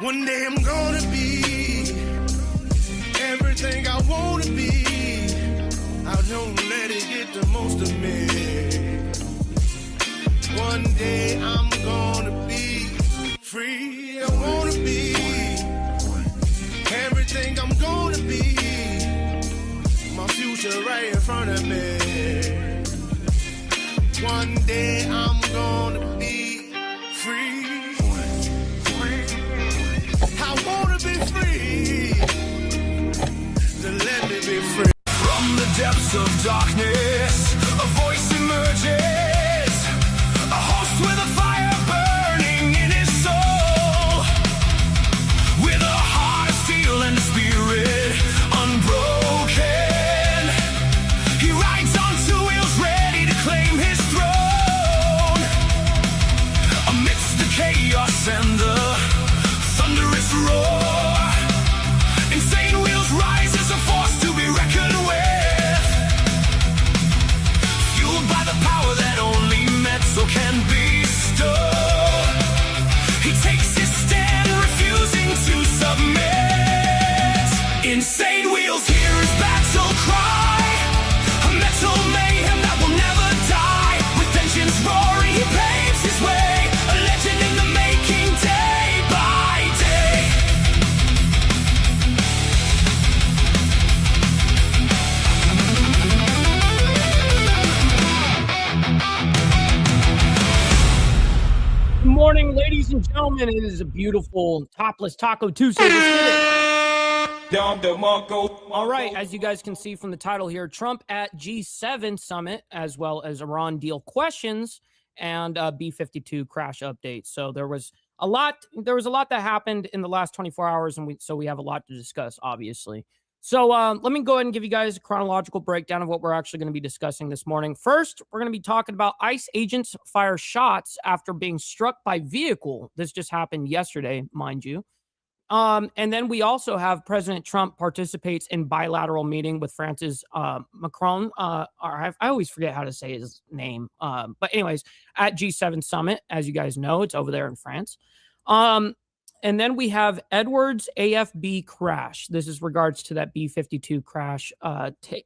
One day I'm gonna be everything I wanna be. I don't let it get the most of me. One day I'm gonna be free. I wanna be everything I'm gonna be. My future right in front of me. One day I'm gonna be free. I wanna be free. Then let me be free. From the depths of darkness, a voice emerges. A host with a fire burning in his soul. With a heart of steel and a spirit unbroken. He rides on two wheels ready to claim his throne. Amidst the chaos and the thunderous roar, insane wheels rise as a force to be reckoned with. Fueled by the power that only metal can bestow. He takes his stand, refusing to submit. Insane wheels hear his battle cry. A metal mayhem that will never die. With engines roaring, he paves his way. A legend in the making, day by day. Good morning, ladies and gentlemen. It is a beautiful topless Taco Tuesday. Let's get it. All right, as you guys can see from the title here, Trump at G7 summit, as well as Iran deal questions and B-52 crash updates. So there was a lot that happened in the last 24 hours, and we have a lot to discuss, obviously. So let me go ahead and give you guys a chronological breakdown of what we're actually going to be discussing this morning. First, we're going to be talking about ICE agents fire shots after being struck by vehicle. This just happened yesterday, mind you. And then we also have President Trump participates in bilateral meeting with France's Macron. I always forget how to say his name. But anyways, at G7 summit, as you guys know, it's over there in France. And then we have Edwards AFB crash. This is regards to that B-52 crash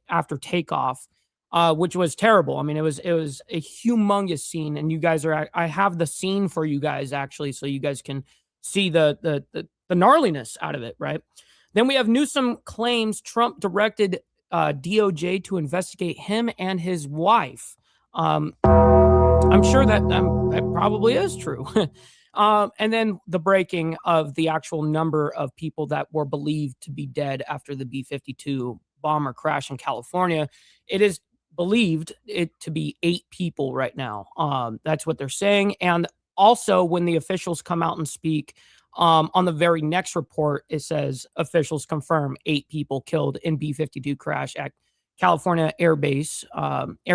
after takeoff, which was terrible. I mean, it was a humongous scene, and you guys I have the scene for you guys actually, so you guys can see the gnarliness out of it, right? Then we have Newsom claims Trump directed DOJ to investigate him and his wife. I'm sure that probably is true. And then the breaking of the actual number of people that were believed to be dead after the B-52 bomber crash in California. It is believed it to be 8 people right now. That's what they're saying. And also, when the officials come out and speak, on the very next report, it says officials confirm 8 people killed in B-52 crash at California Air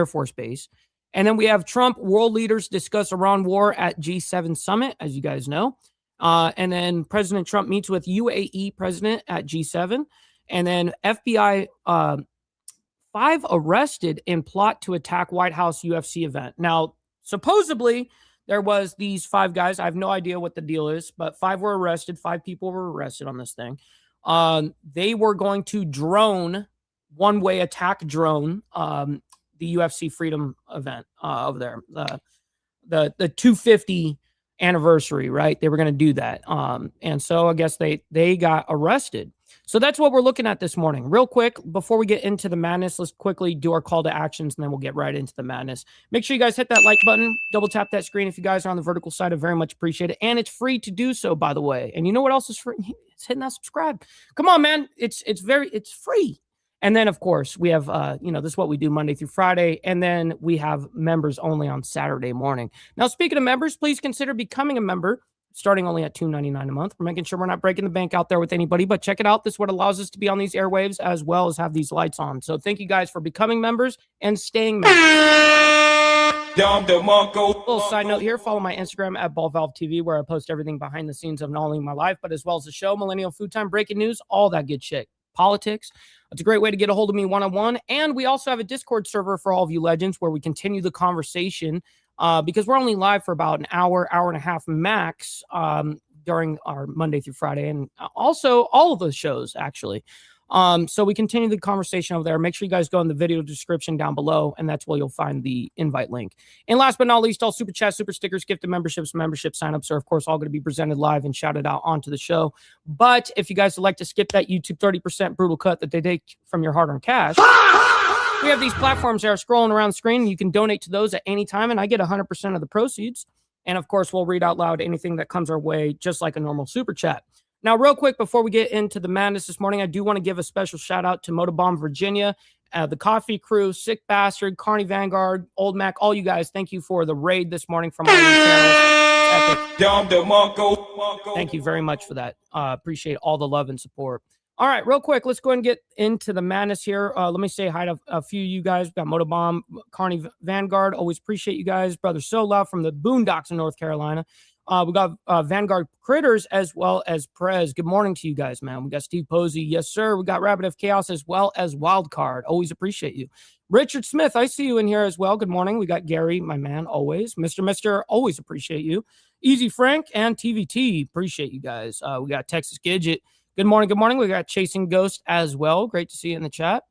Force Base. And then we have Trump, world leaders discuss Iran war at G7 summit, as you guys know. And then President Trump meets with UAE president at G7. And then FBI, 5 arrested in plot to attack White House UFC event. Now, supposedly, there was these 5 guys. I have no idea what the deal is, but 5 were arrested. 5 people were arrested on this thing. They were going to one-way attack drone the UFC Freedom event over there, the 250 anniversary, right? They were going to do that. And so I guess they got arrested. So that's what we're looking at this morning. Real quick, before we get into the madness, let's quickly do our call to actions, and then we'll get right into the madness. Make sure you guys hit that like button, double tap that screen if you guys are on the vertical side. I very much appreciate it. And it's free to do so, by the way. And you know what else is free? It's hitting that subscribe. Come on, man. It's free. And then, of course, we have, this is what we do Monday through Friday. And then we have members only on Saturday morning. Now, speaking of members, please consider becoming a member, starting only at $2.99 a month. We're making sure we're not breaking the bank out there with anybody, but check it out. This is what allows us to be on these airwaves as well as have these lights on. So thank you guys for becoming members and staying members. Little side note here, follow my Instagram at BallValveTV, where I post everything behind the scenes of not only my life, but as well as the show, Millennial Food Time, breaking news, all that good shit. Politics. It's a great way to get a hold of me one-on-one. And we also have a Discord server for all of you legends where we continue the conversation because we're only live for about an hour and a half max. during our Monday through Friday, and also all of the shows, actually. So we continue the conversation over there. Make sure you guys go in the video description down below, and that's where you'll find the invite link. And last but not least, all super chats, super stickers, gifted memberships, membership signups are, of course, all going to be presented live and shouted out onto the show. But if you guys would like to skip that YouTube 30% brutal cut that they take from your hard-earned cash, we have these platforms that are scrolling around the screen. You can donate to those at any time, and I get 100% of the proceeds. And, of course, we'll read out loud anything that comes our way, just like a normal super chat. Now, real quick, before we get into the madness this morning, I do want to give a special shout-out to Motobomb Virginia, the Coffee Crew, Sick Bastard, Carney Vanguard, Old Mac, all you guys. Thank you for the raid this morning from all your channels. Epic. Thank you very much for that. Appreciate all the love and support. All right, real quick, let's go ahead and get into the madness here. Let me say hi to a few of you guys. We've got Motobomb, Carney Vanguard. Always appreciate you guys. Brother So Loud from the Boondocks in North Carolina. We got Vanguard Critters as well as Perez. Good morning to you guys, man. We got Steve Posey. Yes, sir. We got Rabbit of Chaos as well as Wildcard. Always appreciate you. Richard Smith, I see you in here as well. Good morning. We got Gary, my man, always. Mr. Always appreciate you. Easy Frank and TVT. Appreciate you guys. We got Texas Gidget. Good morning. Good morning. We got Chasing Ghost as well. Great to see you in the chat.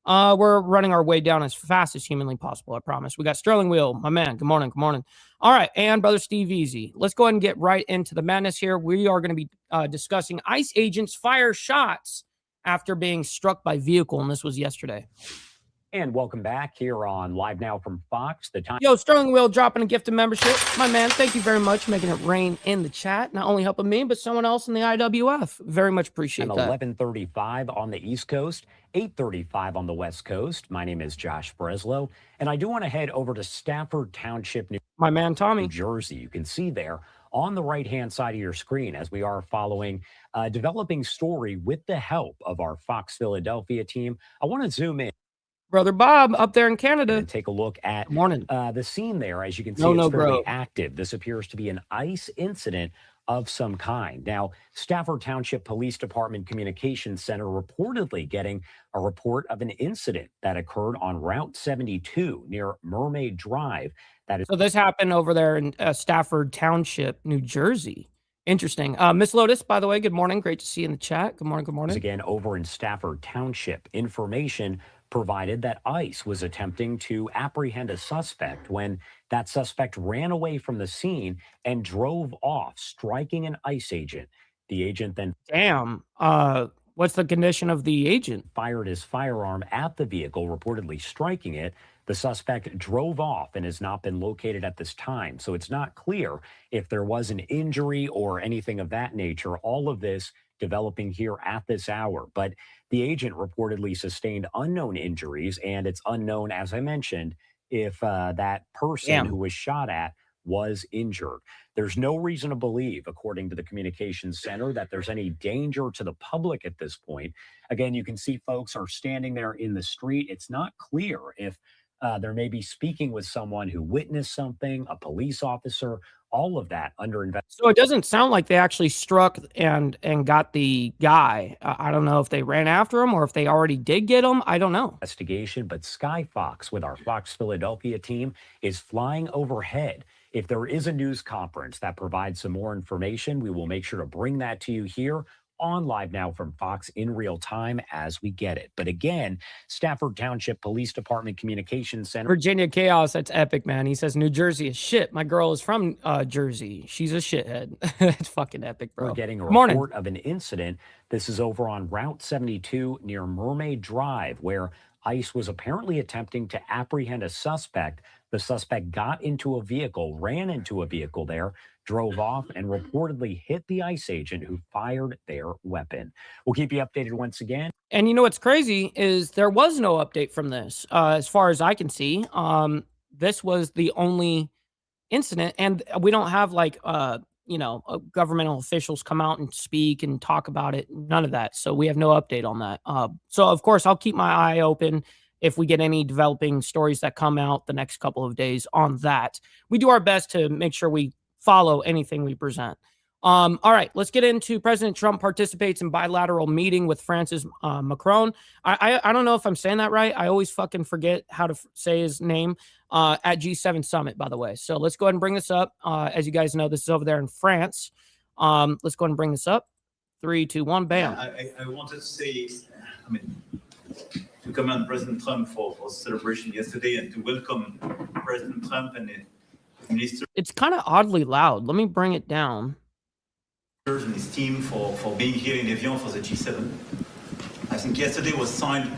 We're running our way down as fast as humanly possible, I promise. We got Sterling Wheel, my man. Good morning. Good morning. All right. And Brother Steve Easy. Let's go ahead and get right into the madness here. We are going to be discussing ICE agents fire shots after being struck by vehicle. And this was yesterday. And welcome back here on Live Now from Fox. The time. Yo, Sterling Wheel dropping a gift of membership. My man, thank you very much for making it rain in the chat. Not only helping me, but someone else in the IWF. Very much appreciate that. 11:35 on the East Coast, 8:35 on the West Coast. My name is Josh Breslow, and I do want to head over to Stafford Township, my man, Tommy. New Jersey. You can see there on the right-hand side of your screen as we are following a developing story with the help of our Fox Philadelphia team. I want to zoom in. Brother Bob up there in Canada. And take a look at the scene there. As you can see, it's fairly active. This appears to be an ICE incident of some kind. Now, Stafford Township Police Department Communications Center reportedly getting a report of an incident that occurred on Route 72 near Mermaid Drive. So this happened over there in Stafford Township, New Jersey. Interesting. Miss Lotus, by the way, good morning. Great to see you in the chat. Good morning. Good morning. Again, over in Stafford Township, information provided that ICE was attempting to apprehend a suspect when that suspect ran away from the scene and drove off, striking an ICE agent. The agent then... Damn. What's the condition of the agent? Fired his firearm at the vehicle, reportedly striking it. The suspect drove off and has not been located at this time. So it's not clear if there was an injury or anything of that nature. All of this developing here at this hour. But the agent reportedly sustained unknown injuries, and it's unknown, as I mentioned, if that person who was shot at was injured. There's no reason to believe, according to the communications center, that there's any danger to the public at this point. Again, you can see folks are standing there in the street. It's not clear if there may be speaking with someone who witnessed something, a police officer, all of that under investigation. So it doesn't sound like they actually struck and got the guy. I don't know if they ran after him or if they already did get him. I don't know. Investigation, but Sky Fox with our Fox Philadelphia team is flying overhead. If there is a news conference that provides some more information, we will make sure to bring that to you here on Live Now from Fox in real time as we get it. But again, Stafford Township Police Department Communications Center. Virginia Chaos, that's epic, man. He says New Jersey is shit. My girl is from Jersey. She's a shithead. It's fucking epic, bro. We're getting a report of an incident. This is over on Route 72 near Mermaid Drive, where ICE was apparently attempting to apprehend a suspect. The suspect got into a vehicle, ran into a vehicle there, drove off, and reportedly hit the ICE agent who fired their weapon. We'll keep you updated once again. And you know what's crazy is there was no update from this. As far as I can see, this was the only incident. And we don't have like, governmental officials come out and speak and talk about it. None of that. So we have no update on that. So, of course, I'll keep my eye open if we get any developing stories that come out the next couple of days on that. We do our best to make sure we follow anything we present. All right, let's get into President Trump participates in bilateral meeting with France's Macron. I don't know if I'm saying that right. I always fucking forget how to say his name at G7 Summit, by the way. So let's go ahead and bring this up. As you guys know, this is over there in France. Let's go ahead and bring this up. 3, 2, 1, bam. Yeah, I wanted to say, I mean, to commend President Trump for the celebration yesterday and to welcome President Trump and the minister It's kind of oddly loud. Let me bring it down. and his team for being here in Evian for the G7. I think yesterday was signed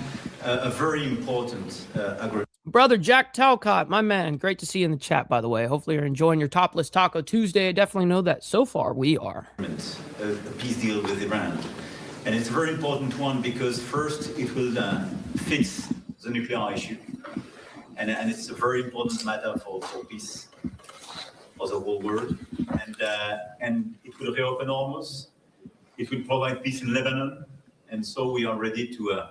a very important agreement. Brother Jack Talcott, my man, great to see you in the chat, by the way. Hopefully you're enjoying your Topless Taco Tuesday. I definitely know that so far we are. A peace deal with Iran. And it's a very important one because first it will fix the nuclear issue. And it's a very important matter for peace for the whole world. And it will reopen Hormuz. It will provide peace in Lebanon. And so we are ready to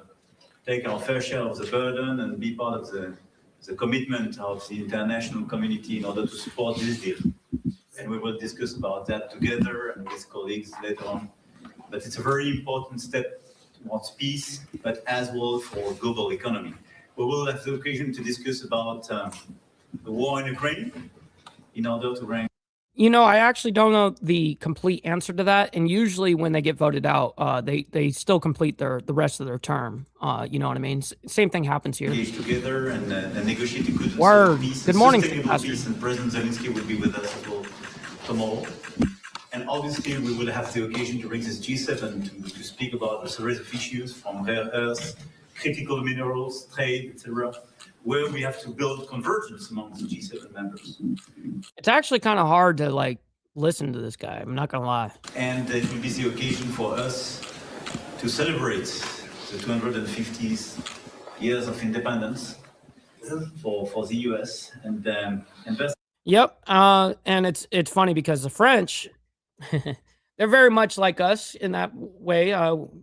take our fair share of the burden and be part of the commitment of the international community in order to support this deal. And we will discuss about that together and with colleagues later on. But it's a very important step towards peace, but as well for global economy. We will have the occasion to discuss about the war in Ukraine in order to rank. You know, I actually don't know the complete answer to that. And usually when they get voted out, they still complete the rest of their term. You know what I mean? Same thing happens here. Engage together and negotiate a good Word. peace. Good morning, sustainable Pastor. peace, and President Zelensky will be with us as well tomorrow. And obviously, we will have the occasion to bring this G7 to speak about a series of issues from rare earths, critical minerals, trade, etc., where we have to build convergence among the G7 members. It's actually kind of hard to like listen to this guy. I'm not gonna lie. And it will be the occasion for us to celebrate the 250th years of independence for the US and invest. Yep. And it's funny because the French, they're very much like us in that way.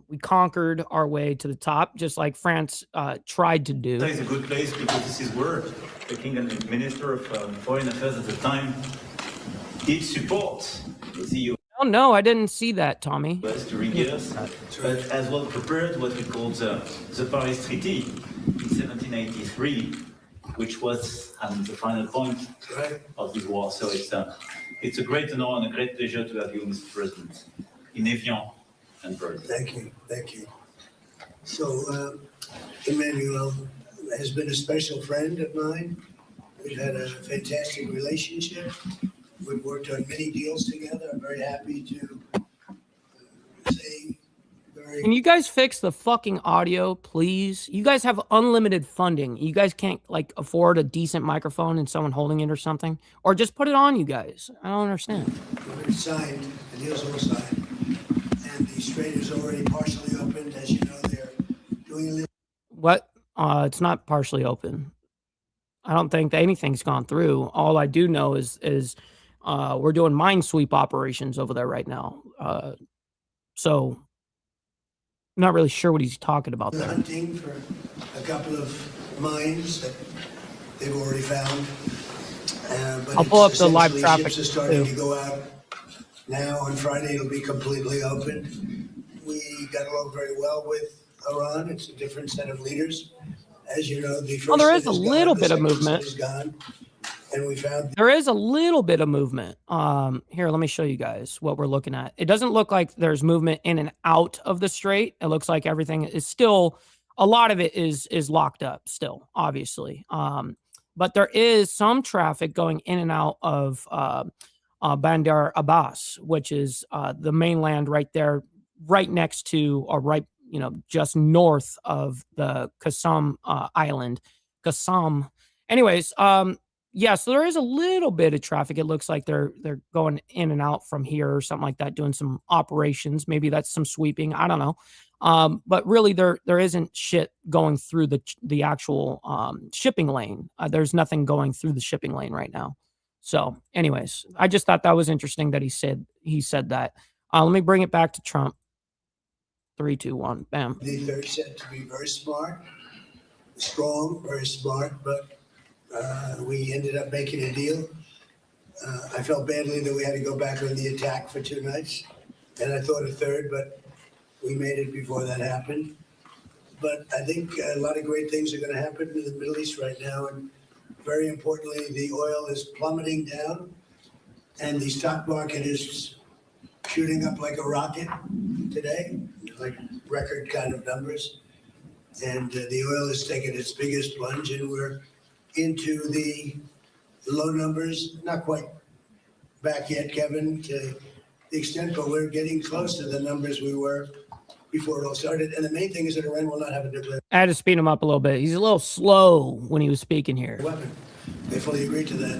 We conquered our way to the top, just like France tried to do. It's a good place because this is where the King and the Minister of Foreign Affairs at the time did support the US Oh no, I didn't see that, Tommy. during years, but as well prepared what we call the Paris Treaty in 1783, which was the final point of this war. So it's a great honor and a great pleasure to have you, Mr. President, in Evian and Paris. Thank you, thank you. So Emmanuel has been a special friend of mine. We've had a fantastic relationship. We've worked on many deals together. I'm very happy to say Can you guys fix the fucking audio, please? You guys have unlimited funding. You guys can't like afford a decent microphone and someone holding it or something, or just put it on, you guys. I don't understand. We're signed, the deal's all signed, and the strait is already partially opened. As you know, they're doing a little. What? It's not partially open. I don't think that anything's gone through. All I do know is we're doing mine sweep operations over there right now. So I'm not really sure what he's talking about there. Hunting for a couple of mines that they've already found. But I'll pull up the live essentially traffic, ships are starting too. to go out now. On Friday, it'll be completely open. We got along very well with Iran. It's a different set of leaders. As you know, the first there set is a gone, little the bit of second set movement. is gone, and we found There is a little bit of movement. Here, let me show you guys what we're looking at. It doesn't look like there's movement in and out of the strait. It looks like everything is still, a lot of it is locked up still, obviously. But there is some traffic going in and out of Bandar Abbas, which is the mainland right there, right next to, or right, just north of the Qassam island. Qassam. Anyways, yeah, so there is a little bit of traffic. It looks like they're going in and out from here or something like that, doing some operations. Maybe that's some sweeping. I don't know. But really, there isn't shit going through the actual shipping lane. There's nothing going through the shipping lane right now. So, anyways, I just thought that was interesting that he said that. Let me bring it back to Trump. 3, 2, 1, bam. they're said to be very smart, strong, very smart, but we ended up making a deal. I felt badly that we had to go back on the attack for 2 nights, and I thought a third, but we made it before that happened. But I think a lot of great things are going to happen in the Middle East right now, and very importantly, the oil is plummeting down, and the stock market is shooting up like a rocket today, like record kind of numbers. And the oil has taken its biggest plunge, and we're into the low numbers, not quite back yet, Kevin, to the extent, but we're getting close to the numbers we were before it all started. And the main thing is that Iran will not have a nuclear I had to speed him up a little bit. He's a little slow when he was speaking here. weapon. They fully agreed to that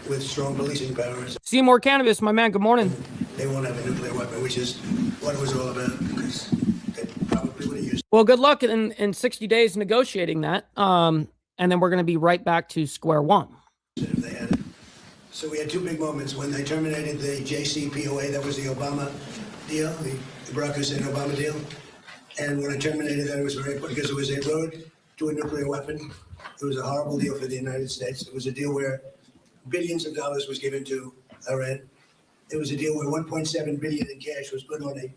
with strong policing powers. Seymour Cannabis, my man, good morning. They won't have a nuclear weapon, which is what it was all about, because they probably would have used. Well, good luck in 60 days negotiating that. And then we're going to be right back to square one. If they had it. So we had two big moments when they terminated the JCPOA, that was the Obama deal, the Barack Hussein Obama deal. And when I terminated that, it was very important because it was a road to a nuclear weapon. It was a horrible deal for the United States. It was a deal where billions of dollars was given to Iran. It was a deal where 1.7 billion in cash was put on a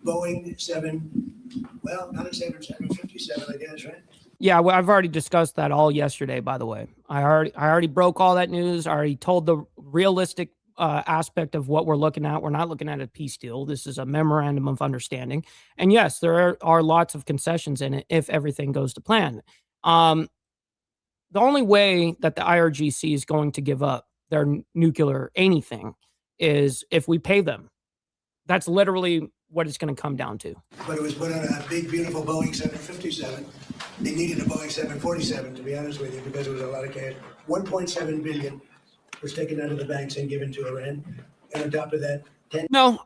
Boeing 757, I guess, right? Yeah, well, I've already discussed that all yesterday, by the way. I already broke all that news. I already told the realistic aspect of what we're looking at. We're not looking at a peace deal. This is a memorandum of understanding. And yes, there are lots of concessions in it if everything goes to plan. The only way that the IRGC is going to give up their nuclear anything is if we pay them. That's literally what it's going to come down to. But it was put on a big, beautiful Boeing 757. They needed a Boeing 747, to be honest with you, because it was a lot of cash. 1.7 billion was taken out of the banks and given to Iran. And on top of that, 10. No,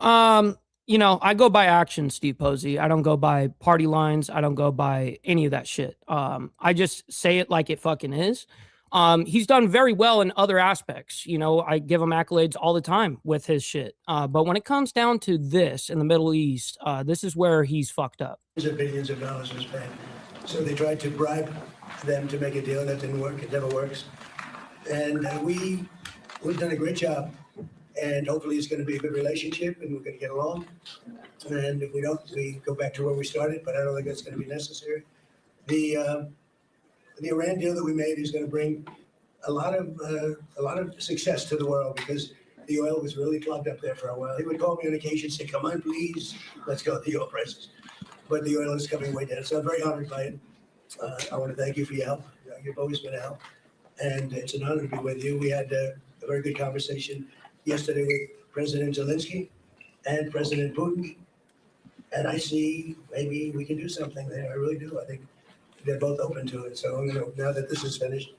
I go by action, Steve Posey. I don't go by party lines. I don't go by any of that shit. I just say it like it fucking is. He's done very well in other aspects. I give him accolades all the time with his shit. But when it comes down to this in the Middle East, this is where he's fucked up. Billions of dollars was spent. So they tried to bribe them to make a deal. That didn't work. It never works. And we've done a great job. And hopefully it's going to be a good relationship and we're going to get along. And if we don't, we go back to where we started, but I don't think that's going to be necessary. The Iran deal that we made is going to bring a lot of success to the world because the oil was really plugged up there for a while. He would call me on occasion and say, come on, please, let's go with the oil prices. But the oil is coming way down. So I'm very honored by it. I want to thank you for your help. You've always been a help. And it's an honor to be with you. We had a very good conversation yesterday with President Zelensky and President Putin. And I see maybe we can do something there. I really do. I think they're both open to it. So now that this is finished,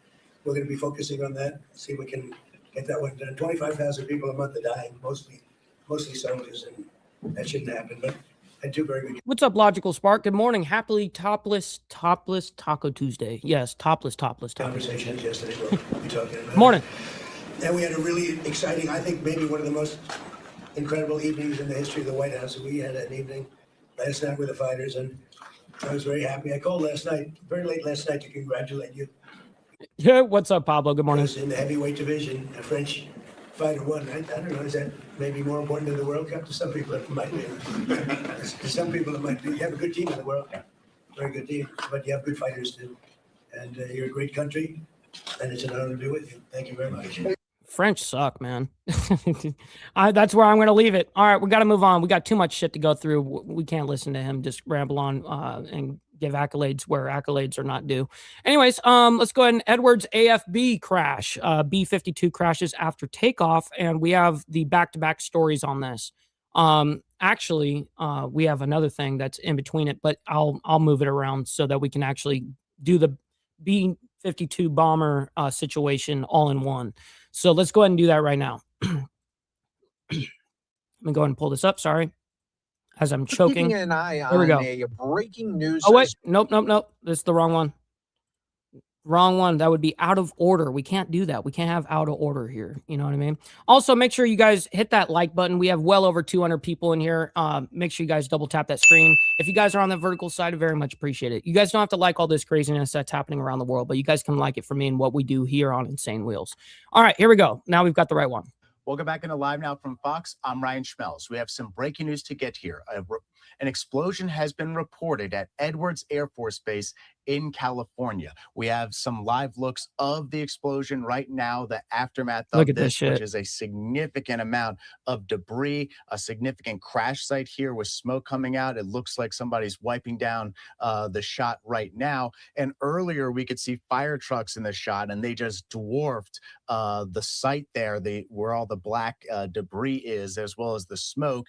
we're going to be focusing on that, see if we can get that one done. 25,000 people a month are dying, mostly soldiers, and that shouldn't happen. But I do very good. What's up, Logical Spark? Good morning. Happily topless Taco Tuesday. Yes, topless Taco. Conversations yesterday. We're talking about. Morning. And we had a really exciting, I think maybe one of the most incredible evenings in the history of the White House. We had an evening last night with the fighters, and I was very happy. I called last night, very late last night, to congratulate you. Yeah, what's up, Pablo? Good morning. In the heavyweight division, a French fighter won. I don't know, is that maybe more important than the World Cup? To some people it might be. To some people it might be. You have a good team in the World Cup, very good team, but you have good fighters too. And you're a great country, and it's an honor to be with you. Thank you very much. French suck, man. That's where I'm going to leave it. All right, we got to move on. We got too much shit to go through. We can't listen to him just ramble on and give accolades where accolades are not due. Anyways, let's go ahead and Edwards AFB crash. B-52 crashes after takeoff, and we have the back-to-back stories on this. Actually, we have another thing that's in between it, but I'll move it around so that we can actually do the B-52 bomber situation all in one. So let's go ahead and do that right now. Let me go ahead and pull this up. Sorry. As I'm choking. Keeping an eye There we on go. a breaking news. Oh, wait. Nope. This is the wrong one. Wrong one. That would be out of order. We can't do that. We can't have out of order here. You know what I mean? Also, make sure you guys hit that like button. We have well over 200 people in here. Make sure you guys double tap that screen. If you guys are on the vertical side, I very much appreciate it. You guys don't have to like all this craziness that's happening around the world, but you guys can like it for me and what we do here on Insane Wheels. All right, here we go. Now we've got the right one. Welcome back into Live Now from Fox. I'm Ryan Schmelz. We have some breaking news to get here. an explosion has been reported at Edwards Air Force Base in California. We have some live looks of the explosion right now, the aftermath Look of at this this, which shit. is a significant amount of debris, a significant crash site here with smoke coming out. It looks like somebody's wiping down the shot right now. And earlier we could see fire trucks in the shot, and they just dwarfed the site there, where all the black debris is, as well as the smoke.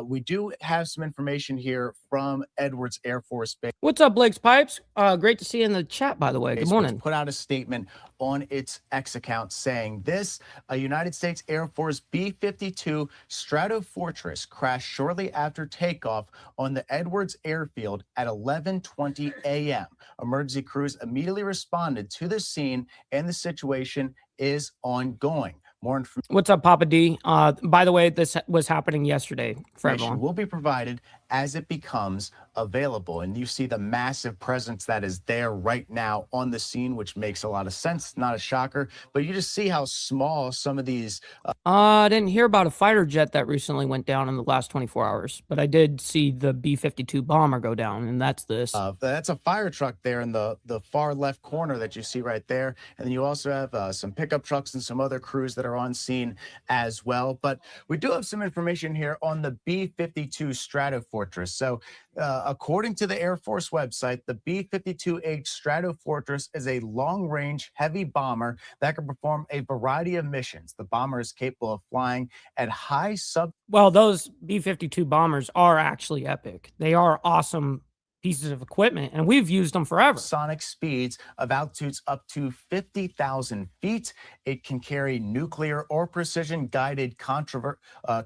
We do have some information here from Edwards Air Force Base. What's up, Blake's Pipes? Great to see you in the chat, by the way. Good morning. Which put out a statement on its X account saying this: a United States Air Force B-52 Stratofortress crashed shortly after takeoff on the Edwards Airfield at 11:20 a.m. Emergency crews immediately responded to the scene, and the situation is ongoing. More information. What's up, Papa D? By the way, this was happening yesterday for everyone. Will be provided as it becomes available. And you see the massive presence that is there right now on the scene, which makes a lot of sense. Not a shocker, but you just see how small some of these. I didn't hear about a fighter jet that recently went down in the last 24 hours, but I did see the B-52 bomber go down, and that's this. That's a fire truck there in the far left corner that you see right there. And then you also have some pickup trucks and some other crews that are on scene as well. But we do have some information here on the B-52 Stratofortress. So according to the Air Force website, the B-52H Stratofortress is a long-range heavy bomber that can perform a variety of missions. The bomber is capable of flying at high Well, those B-52 bombers are actually epic. They are awesome pieces of equipment, and we've used them forever. Sonic speeds of altitudes up to 50,000 feet. It can carry nuclear or precision-guided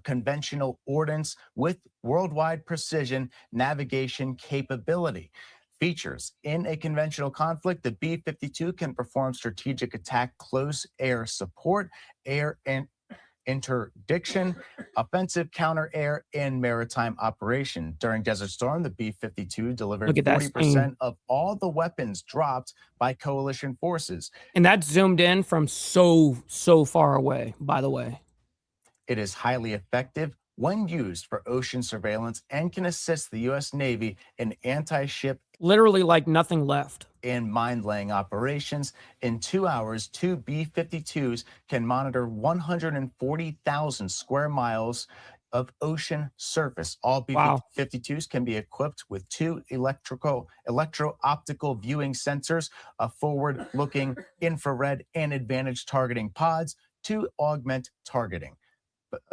conventional ordnance with worldwide precision navigation capability. Features: in a conventional conflict, the B-52 can perform strategic attack, close air support, air and interdiction, offensive counter-air, and maritime operation. During Desert Storm, the B-52 delivered 40% of all the weapons dropped by coalition forces. And that's zoomed in from so far away, by the way. It is highly effective when used for ocean surveillance and can assist the U.S. Navy in anti-ship, literally like nothing left, and mine-laying operations. In 2 hours, two B-52s can monitor 140,000 square miles of ocean surface. All B-52s can be equipped with two electro-optical viewing sensors, a forward-looking infrared, and advanced targeting pods to augment targeting,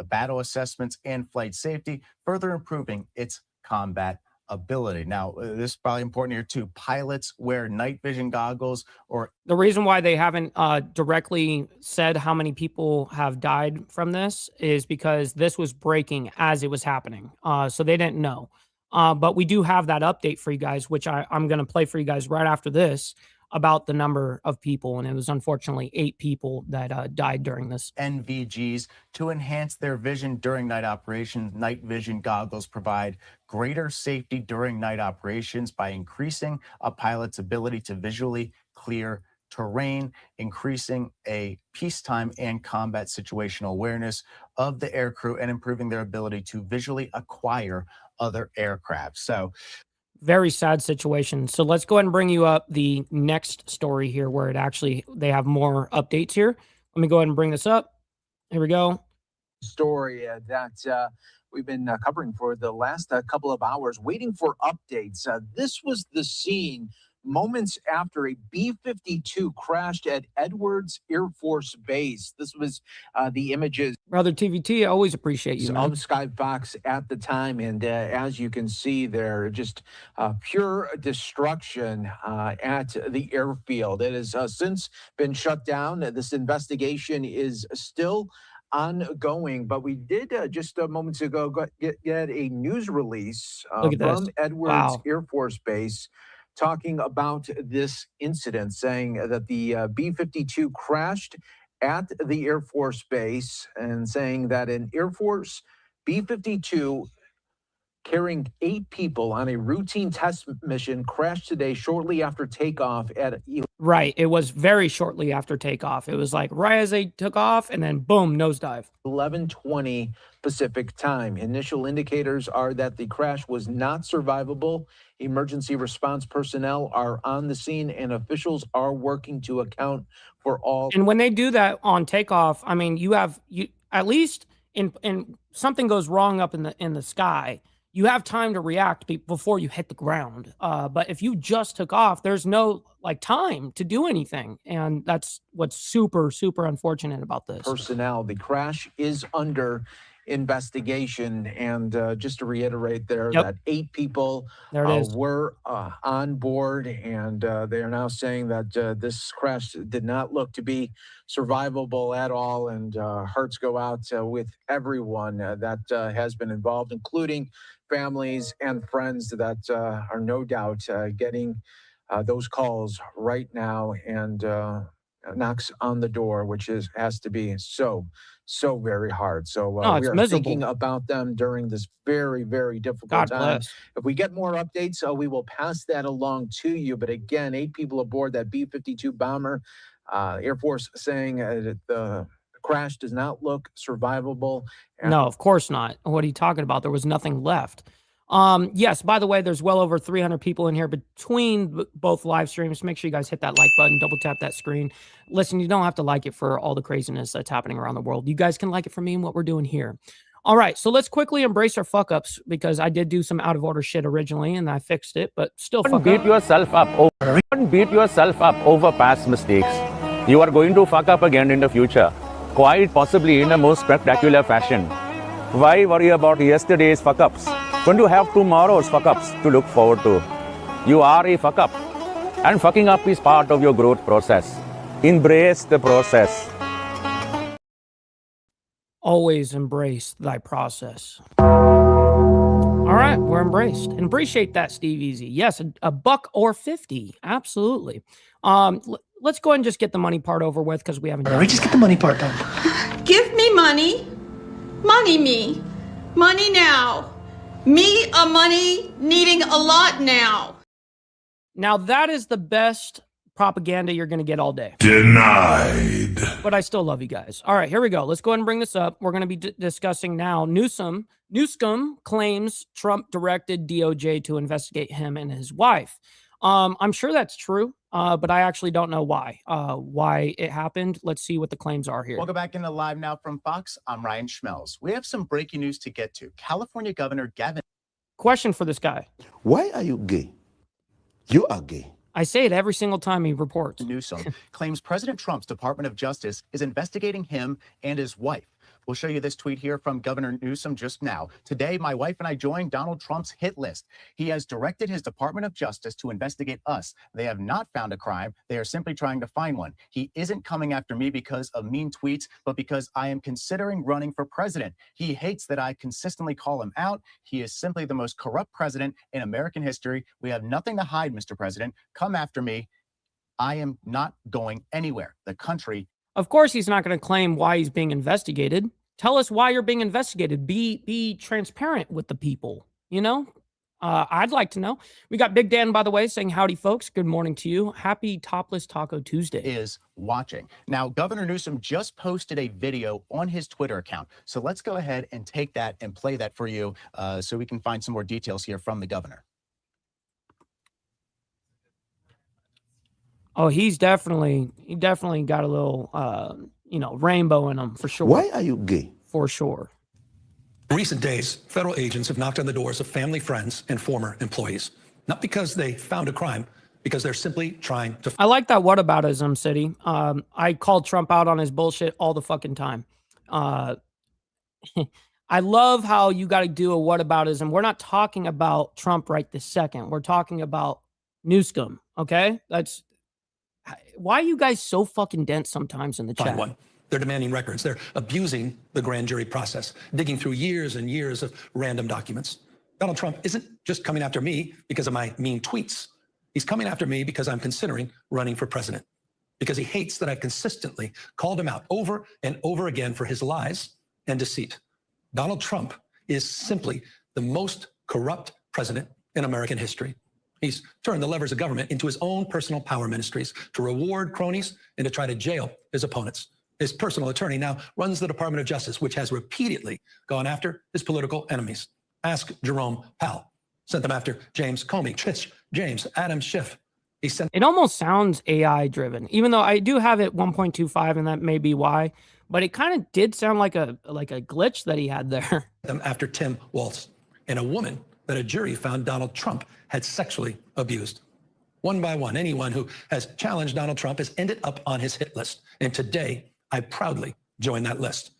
battle assessments, and flight safety, further improving its combat ability. Now, this is probably important here too. Pilots wear night vision goggles. Or the reason why they haven't directly said how many people have died from this is because this was breaking as it was happening. So they didn't know. But we do have that update for you guys, which I'm going to play for you guys right after this, about the number of people. And it was unfortunately 8 people that died during this. NVGs to enhance their vision during night operations. Night vision goggles provide greater safety during night operations by increasing a pilot's ability to visually clear terrain, increasing a peacetime and combat situational awareness of the aircrew, and improving their ability to visually acquire other aircraft. So very sad situation. So let's go ahead and bring you up the next story here where they have more updates here. Let me go ahead and bring this up. Here we go. Story that we've been covering for the last couple of hours, waiting for updates. This was the scene moments after a B-52 crashed at Edwards Air Force Base. This was the images. Brother TVT, I always appreciate you, man. Of Skyfox at the time, and as you can see there, just pure destruction at the airfield. It has since been shut down. This investigation is still ongoing, but we did just moments ago get a news release from Edwards Air Force Base talking about this incident, saying that the B-52 crashed at the Air Force Base, and saying that an Air Force B-52 carrying 8 people on a routine test mission crashed today shortly after takeoff at Right. It was very shortly after takeoff. It was like right as they took off and then boom, nosedive. 11:20 Pacific time. Initial indicators are that the crash was not survivable. Emergency response personnel are on the scene and officials are working to account for all. And when they do that on takeoff, I mean, you at least in something goes wrong up in the sky, you have time to react before you hit the ground. But if you just took off, there's no like time to do anything, and that's what's super unfortunate about this. Personnel. The crash is under investigation, and just to reiterate there that 8 people were on board, and they are now saying that this crash did not look to be survivable at all, and hearts go out with everyone that has been involved, including families and friends that are no doubt getting those calls right now, and knocks on the door, which has to be so very hard. So we are thinking about them during this very difficult time. If we get more updates, we will pass that along to you. But again, 8 people aboard that B-52 bomber. Air Force saying that the crash does not look survivable. No, of course not. What are you talking about? There was nothing left. Yes, by the way, there's well over 300 people in here between both live streams. Make sure you guys hit that like button, double tap that screen. Listen, you don't have to like it for all the craziness that's happening around the world. You guys can like it for me and what we're doing here. All right, so let's quickly embrace our fuck ups, because I did do some out of order shit originally and I fixed it, but still fuck up. Don't beat yourself up over past mistakes. You are going to fuck up again in the future, quite possibly in a most spectacular fashion. Why worry about yesterday's fuck ups when you have tomorrow's fuck ups to look forward to? You are a fuck up, and fucking up is part of your growth process. Embrace the process. Always embrace thy process. All right, we're embraced. And appreciate that, Steve Easy. Yes, a buck or 50. Absolutely. Let's go ahead and just get the money part over with, because we haven't done it. Just get the money part done. Give me money. Money me. Money now. Me a money needing a lot now. Now, that is the best propaganda you're going to get all day. Denied. But I still love you guys. All right, here we go. Let's go ahead and bring this up. We're going to be discussing now Newsom claims Trump directed DOJ to investigate him and his wife. I'm sure that's true, but I actually don't know why it happened. Let's see what the claims are here. Welcome back into Live Now from Fox. I'm Ryan Schmelz. We have some breaking news to get to. California Governor Gavin. Question for this guy. Why are you gay? You are gay. I say it every single time he reports. Newsom claims President Trump's Department of Justice is investigating him and his wife. We'll show you this tweet here from Governor Newsom just now. Today, my wife and I joined Donald Trump's hit list. He has directed his Department of Justice to investigate us. They have not found a crime. They are simply trying to find one. He isn't coming after me because of mean tweets, but because I am considering running for president. He hates that I consistently call him out. He is simply the most corrupt president in American history. We have nothing to hide, Mr. President. Come after me. I am not going anywhere. The country. Of course, he's not going to claim why he's being investigated. Tell us why you're being investigated. Be transparent with the people, you know? I'd like to know. We got Big Dan, by the way, saying howdy, folks. Good morning to you. Happy Topless Taco Tuesday. Is watching. Now, Governor Newsom just posted a video on his Twitter account. So let's go ahead and take that and play that for you so we can find some more details here from the governor. Oh, he definitely got a little, rainbow in him for sure. Why are you gay? For sure. In recent days, federal agents have knocked on the doors of family, friends, and former employees, not because they found a crime, because they're simply trying to. I like that whataboutism, City. I call Trump out on his bullshit all the fucking time. I love how you got to do a whataboutism. We're not talking about Trump right this second. We're talking about Newsom, okay? That's why are you guys so fucking dense sometimes in the chat? They're demanding records. They're abusing the grand jury process, digging through years and years of random documents. Donald Trump isn't just coming after me because of my mean tweets. He's coming after me because I'm considering running for president, because he hates that I've consistently called him out over and over again for his lies and deceit. Donald Trump is simply the most corrupt president in American history. He's turned the levers of government into his own personal power ministries to reward cronies and to try to jail his opponents. His personal attorney now runs the Department of Justice, which has repeatedly gone after his political enemies. Ask Jerome Powell. Sent them after James Comey, Trish James, Adam Schiff. He sent It almost sounds AI driven, even though I do have it 1.25, and that may be why. But it kind of did sound like a glitch that he had there. them after Tim Walz and a woman that a jury found Donald Trump had sexually abused. One by one, anyone who has challenged Donald Trump has ended up on his hit list. And today, I proudly join that list.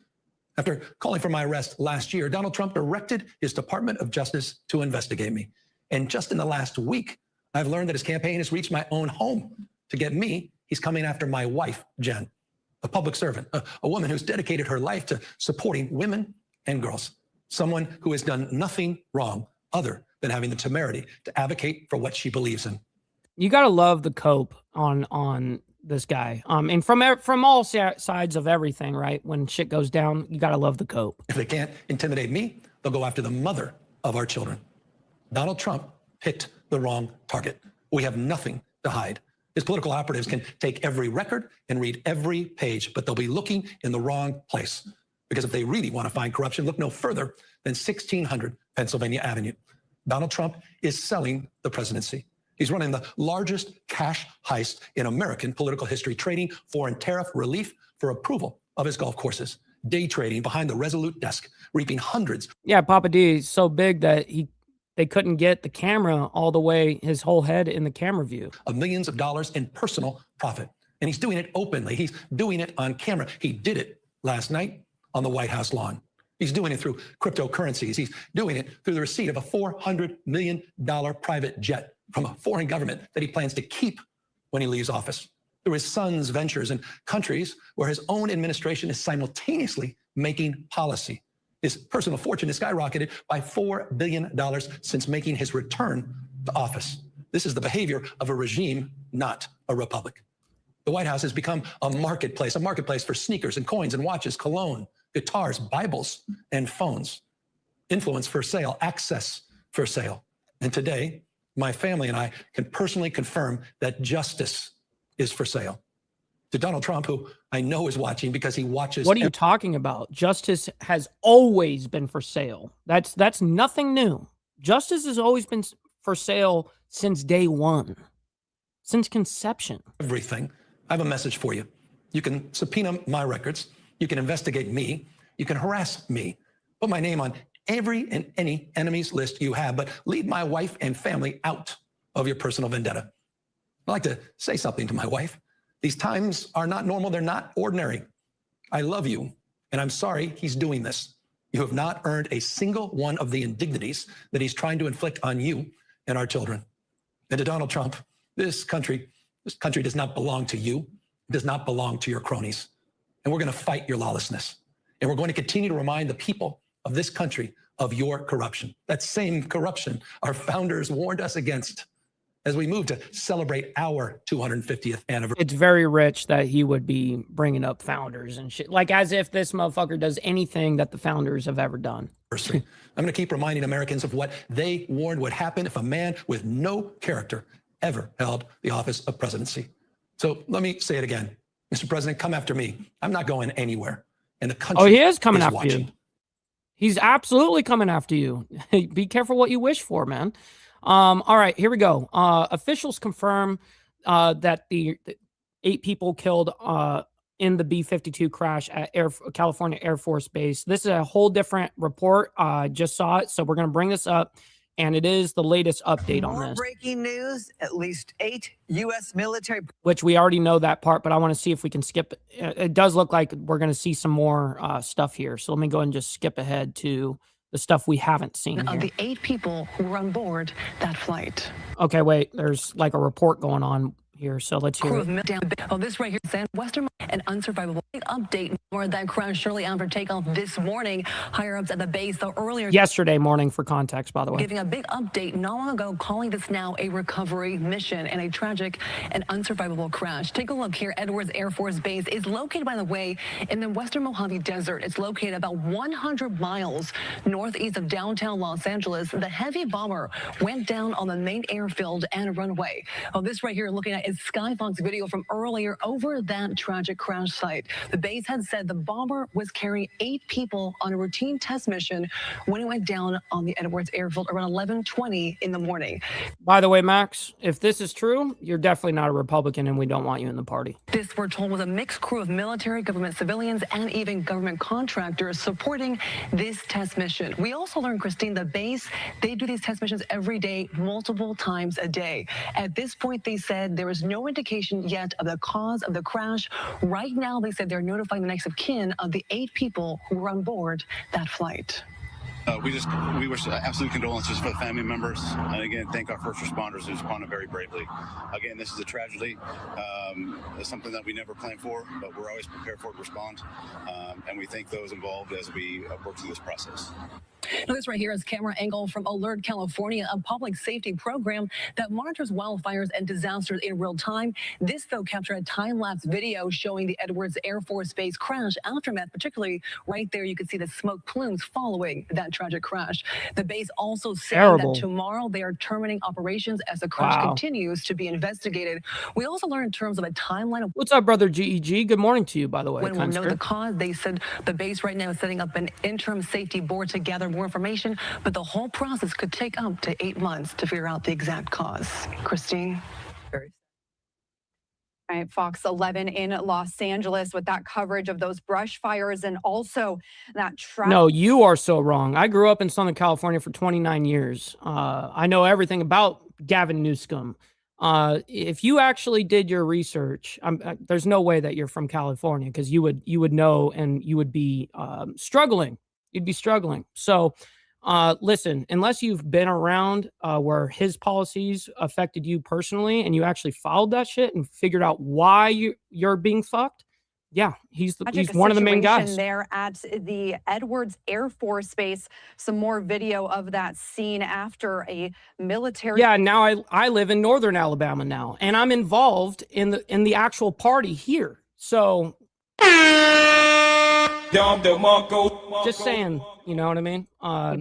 After calling for my arrest last year, Donald Trump directed his Department of Justice to investigate me. And just in the last week, I've learned that his campaign has reached my own home. To get me, he's coming after my wife, Jen, a public servant, a woman who's dedicated her life to supporting women and girls, someone who has done nothing wrong other than having the temerity to advocate for what she believes in. You got to love the cope on this guy. And from all sides of everything, right? When shit goes down, you got to love the cope. If they can't intimidate me, they'll go after the mother of our children. Donald Trump picked the wrong target. We have nothing to hide. His political operatives can take every record and read every page, but they'll be looking in the wrong place. Because if they really want to find corruption, look no further than 1600 Pennsylvania Avenue. Donald Trump is selling the presidency. He's running the largest cash heist in American political history, trading foreign tariff relief for approval of his golf courses, day trading behind the Resolute desk, reaping hundreds. Yeah, Papa D is so big that they couldn't get the camera all the way, his whole head in the camera view. Of millions of dollars in personal profit. And he's doing it openly. He's doing it on camera. He did it last night on the White House lawn. He's doing it through cryptocurrencies. He's doing it through the receipt of a $400 million private jet from a foreign government that he plans to keep when he leaves office. Through his son's ventures in countries where his own administration is simultaneously making policy. His personal fortune has skyrocketed by $4 billion since making his return to office. This is the behavior of a regime, not a republic. The White House has become a marketplace for sneakers and coins and watches, cologne, guitars, Bibles, and phones. Influence for sale, access for sale. And today, my family and I can personally confirm that justice is for sale. To Donald Trump, who I know is watching because he watches. What are you talking about? Justice has always been for sale. That's nothing new. Justice has always been for sale since day one, since conception. Everything. I have a message for you. You can subpoena my records. You can investigate me. You can harass me. Put my name on every and any enemies list you have, but leave my wife and family out of your personal vendetta. I'd like to say something to my wife. These times are not normal. They're not ordinary. I love you, and I'm sorry he's doing this. You have not earned a single one of the indignities that he's trying to inflict on you and our children. And to Donald Trump, this country does not belong to you. It does not belong to your cronies. And we're going to fight your lawlessness. And we're going to continue to remind the people of this country of your corruption. That same corruption our founders warned us against as we move to celebrate our 250th anniversary. It's very rich that he would be bringing up founders and shit, like as if this motherfucker does anything that the founders have ever done. I'm going to keep reminding Americans of what they warned would happen if a man with no character ever held the office of presidency. So let me say it again. Mr. President, come after me. I'm not going anywhere. And the country he is coming after watching. you. He's absolutely coming after you. Be careful what you wish for, man. All right, here we go. Officials confirm that the 8 people killed in the B-52 crash at California Air Force Base. This is a whole different report. I just saw it, so we're going to bring this up, and it is the latest update on this. Breaking news, at least 8 U.S. military... Which we already know that part, but I want to see if we can skip it. It does look like we're going to see some more stuff here, so let me go and just skip ahead to the stuff we haven't seen here. Of the 8 people who were on board that flight. Okay, wait, there's like a report going on here, so let's hear it. Oh, this right here, San Western, an unsurvivable update more that crashed shortly after takeoff this morning. Higher ups at the base, though earlier Yesterday morning, for context, by the way. Giving a big update not long ago, calling this now a recovery mission and a tragic and unsurvivable crash. Take a look here. Edwards Air Force Base is located, by the way, in the western Mojave Desert. It's located about 100 miles northeast of downtown Los Angeles. The heavy bomber went down on the main airfield and runway. Oh, this right here looking at is Skyfox video from earlier over that tragic crash site. The base had said the bomber was carrying 8 people on a routine test mission when it went down on the Edwards airfield around 11:20 in the morning. By the way, Max, if this is true, you're definitely not a Republican and we don't want you in the party. This, we're told, was a mixed crew of military, government civilians, and even government contractors supporting this test mission. We also learned, Christine, the base, they do these test missions every day, multiple times a day. At this point, they said there is no indication yet of the cause of the crash. Right now, they said they're notifying the next of kin of the 8 people who were on board that flight. We wish absolute condolences for the family members, and again, thank our first responders who responded very bravely. Again, this is a tragedy. It's something that we never planned for, but we're always prepared for it to respond, and we thank those involved as we work through this process. Now, this right here is camera angle from Alert California, a public safety program that monitors wildfires and disasters in real time. This, though, captured a time-lapse video showing the Edwards Air Force Base crash aftermath, particularly right there. You can see the smoke plumes following that tragic crash. The base also saying that tomorrow they are terminating operations as the crash continues to be investigated. We also learned in terms of a timeline of what's up, brother GEG. Good morning to you, by the way. When we'll know the cause. They said the base right now is setting up an interim safety board to gather more information, but the whole process could take up to 8 months to figure out the exact cause. Christine? All right, Fox 11 in Los Angeles with that coverage of those brush fires and also that traffic. No, you are so wrong. I grew up in Southern California for 29 years. I know everything about Gavin Newsom. If you actually did your research, there's no way that you're from California, because you would know, and you would be struggling. You'd be struggling. So listen, unless you've been around where his policies affected you personally and you actually followed that shit and figured out why you're being fucked, yeah, he's one of the main guys there at the Edwards Air Force Base. Some more video of that scene after a military. Yeah, now I live in northern Alabama now, and I'm involved in the actual party here. So just saying, you know what I mean?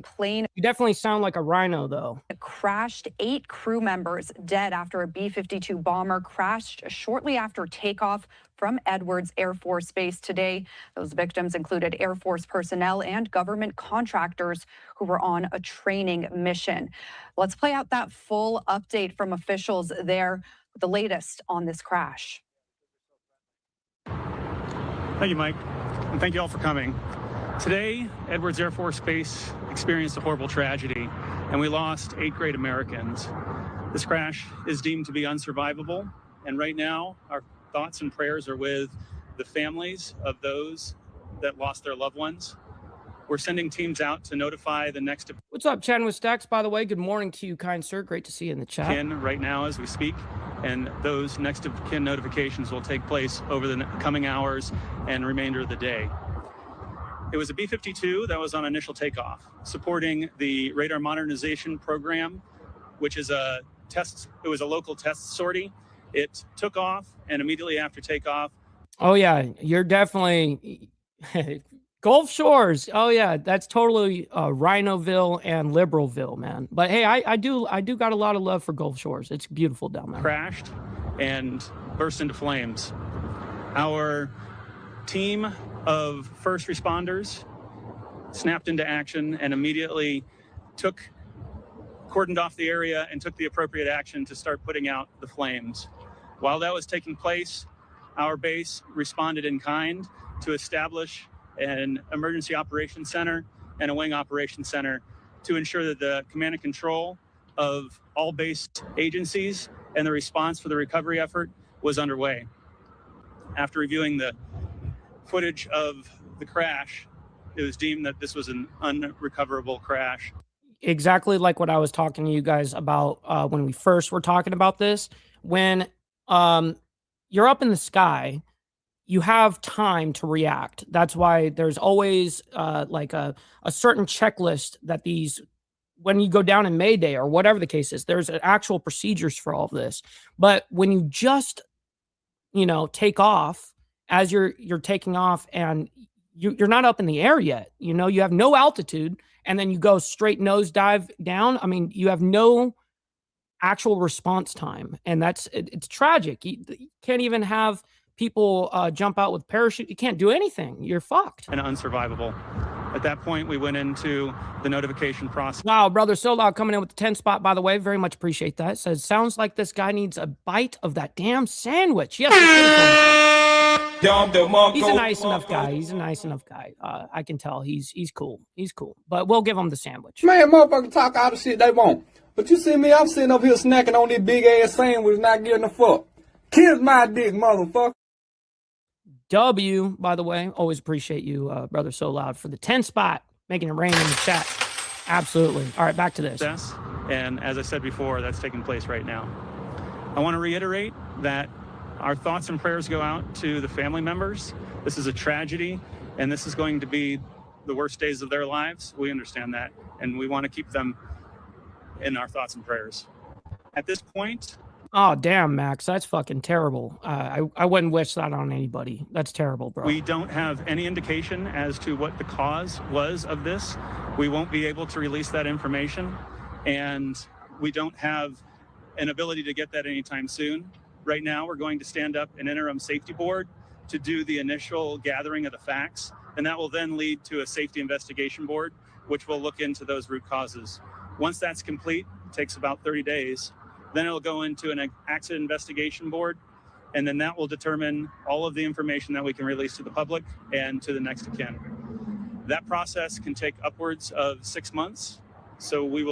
Plane. You definitely sound like a rhino, though. It crashed, 8 crew members dead after a B-52 bomber crashed shortly after takeoff from Edwards Air Force Base today. Those victims included Air Force personnel and government contractors who were on a training mission. Let's play out that full update from officials there, the latest on this crash. Thank you, Mike, and thank you all for coming. Today, Edwards Air Force Base experienced a horrible tragedy, and we lost 8 great Americans. This crash is deemed to be unsurvivable, and right now, our thoughts and prayers are with the families of those that lost their loved ones. We're sending teams out to notify the next. What's up, Chan with Stacks, by the way? Good morning to you, kind sir. Great to see you in the chat. Kin right now as we speak, and those next of kin notifications will take place over the coming hours and remainder of the day. It was a B-52 that was on initial takeoff, supporting the radar modernization program, which is it was a local test sortie. It took off, and immediately after takeoff. Oh yeah, you're definitely Gulf Shores. Oh yeah, that's totally Rhinoville and Liberalville, man. But hey, I do got a lot of love for Gulf Shores. It's beautiful down there. Crashed and burst into flames. Our team of first responders snapped into action and immediately cordoned off the area and took the appropriate action to start putting out the flames. While that was taking place, our base responded in kind to establish an emergency operations center and a wing operations center to ensure that the command and control of all base agencies and the response for the recovery effort was underway. After reviewing the footage of the crash, it was deemed that this was an unrecoverable crash. Exactly like what I was talking to you guys about when we first were talking about this. When You're up in the sky. You have time to react. That's why there's always like a certain checklist that these, when you go down in Mayday or whatever the case is, there's actual procedures for all of this. But when you just, take off, as you're taking off and you're not up in the air yet, you have no altitude, and then you go straight nosedive down. I mean, you have no actual response time, and it's tragic. You can't even have people jump out with parachute. You can't do anything. You're fucked. And unsurvivable. At that point, we went into the notification process. Wow, brother So Loud coming in with the 10 spot, by the way. Very much appreciate that. Says, sounds like this guy needs a bite of that damn sandwich. Yes, he's a nice enough guy. He's a nice enough guy. I can tell he's cool. He's cool. But we'll give him the sandwich. Man, motherfuckers talk all the shit they want. But you see me, I'm sitting up here snacking on this big ass sandwich, not getting a fuck. Kiss my dick, motherfucker. W, by the way, always appreciate you, brother So Loud, for the 10 spot, making it rain in the chat. Absolutely. All right, back to this. And as I said before, that's taking place right now. I want to reiterate that our thoughts and prayers go out to the family members. This is a tragedy, and this is going to be the worst days of their lives. We understand that, and we want to keep them in our thoughts and prayers. At this point, oh, damn, Max. That's fucking terrible. I wouldn't wish that on anybody. That's terrible, bro. we don't have any indication as to what the cause was of this. We won't be able to release that information, and we don't have an ability to get that anytime soon. Right now, we're going to stand up an interim safety board to do the initial gathering of the facts, and that will then lead to a safety investigation board, which will look into those root causes. Once that's complete, it takes about 30 days. Then it'll go into an accident investigation board, and then that will determine all of the information that we can release to the public and to the next of kin. That process can take upwards of 6 months, so we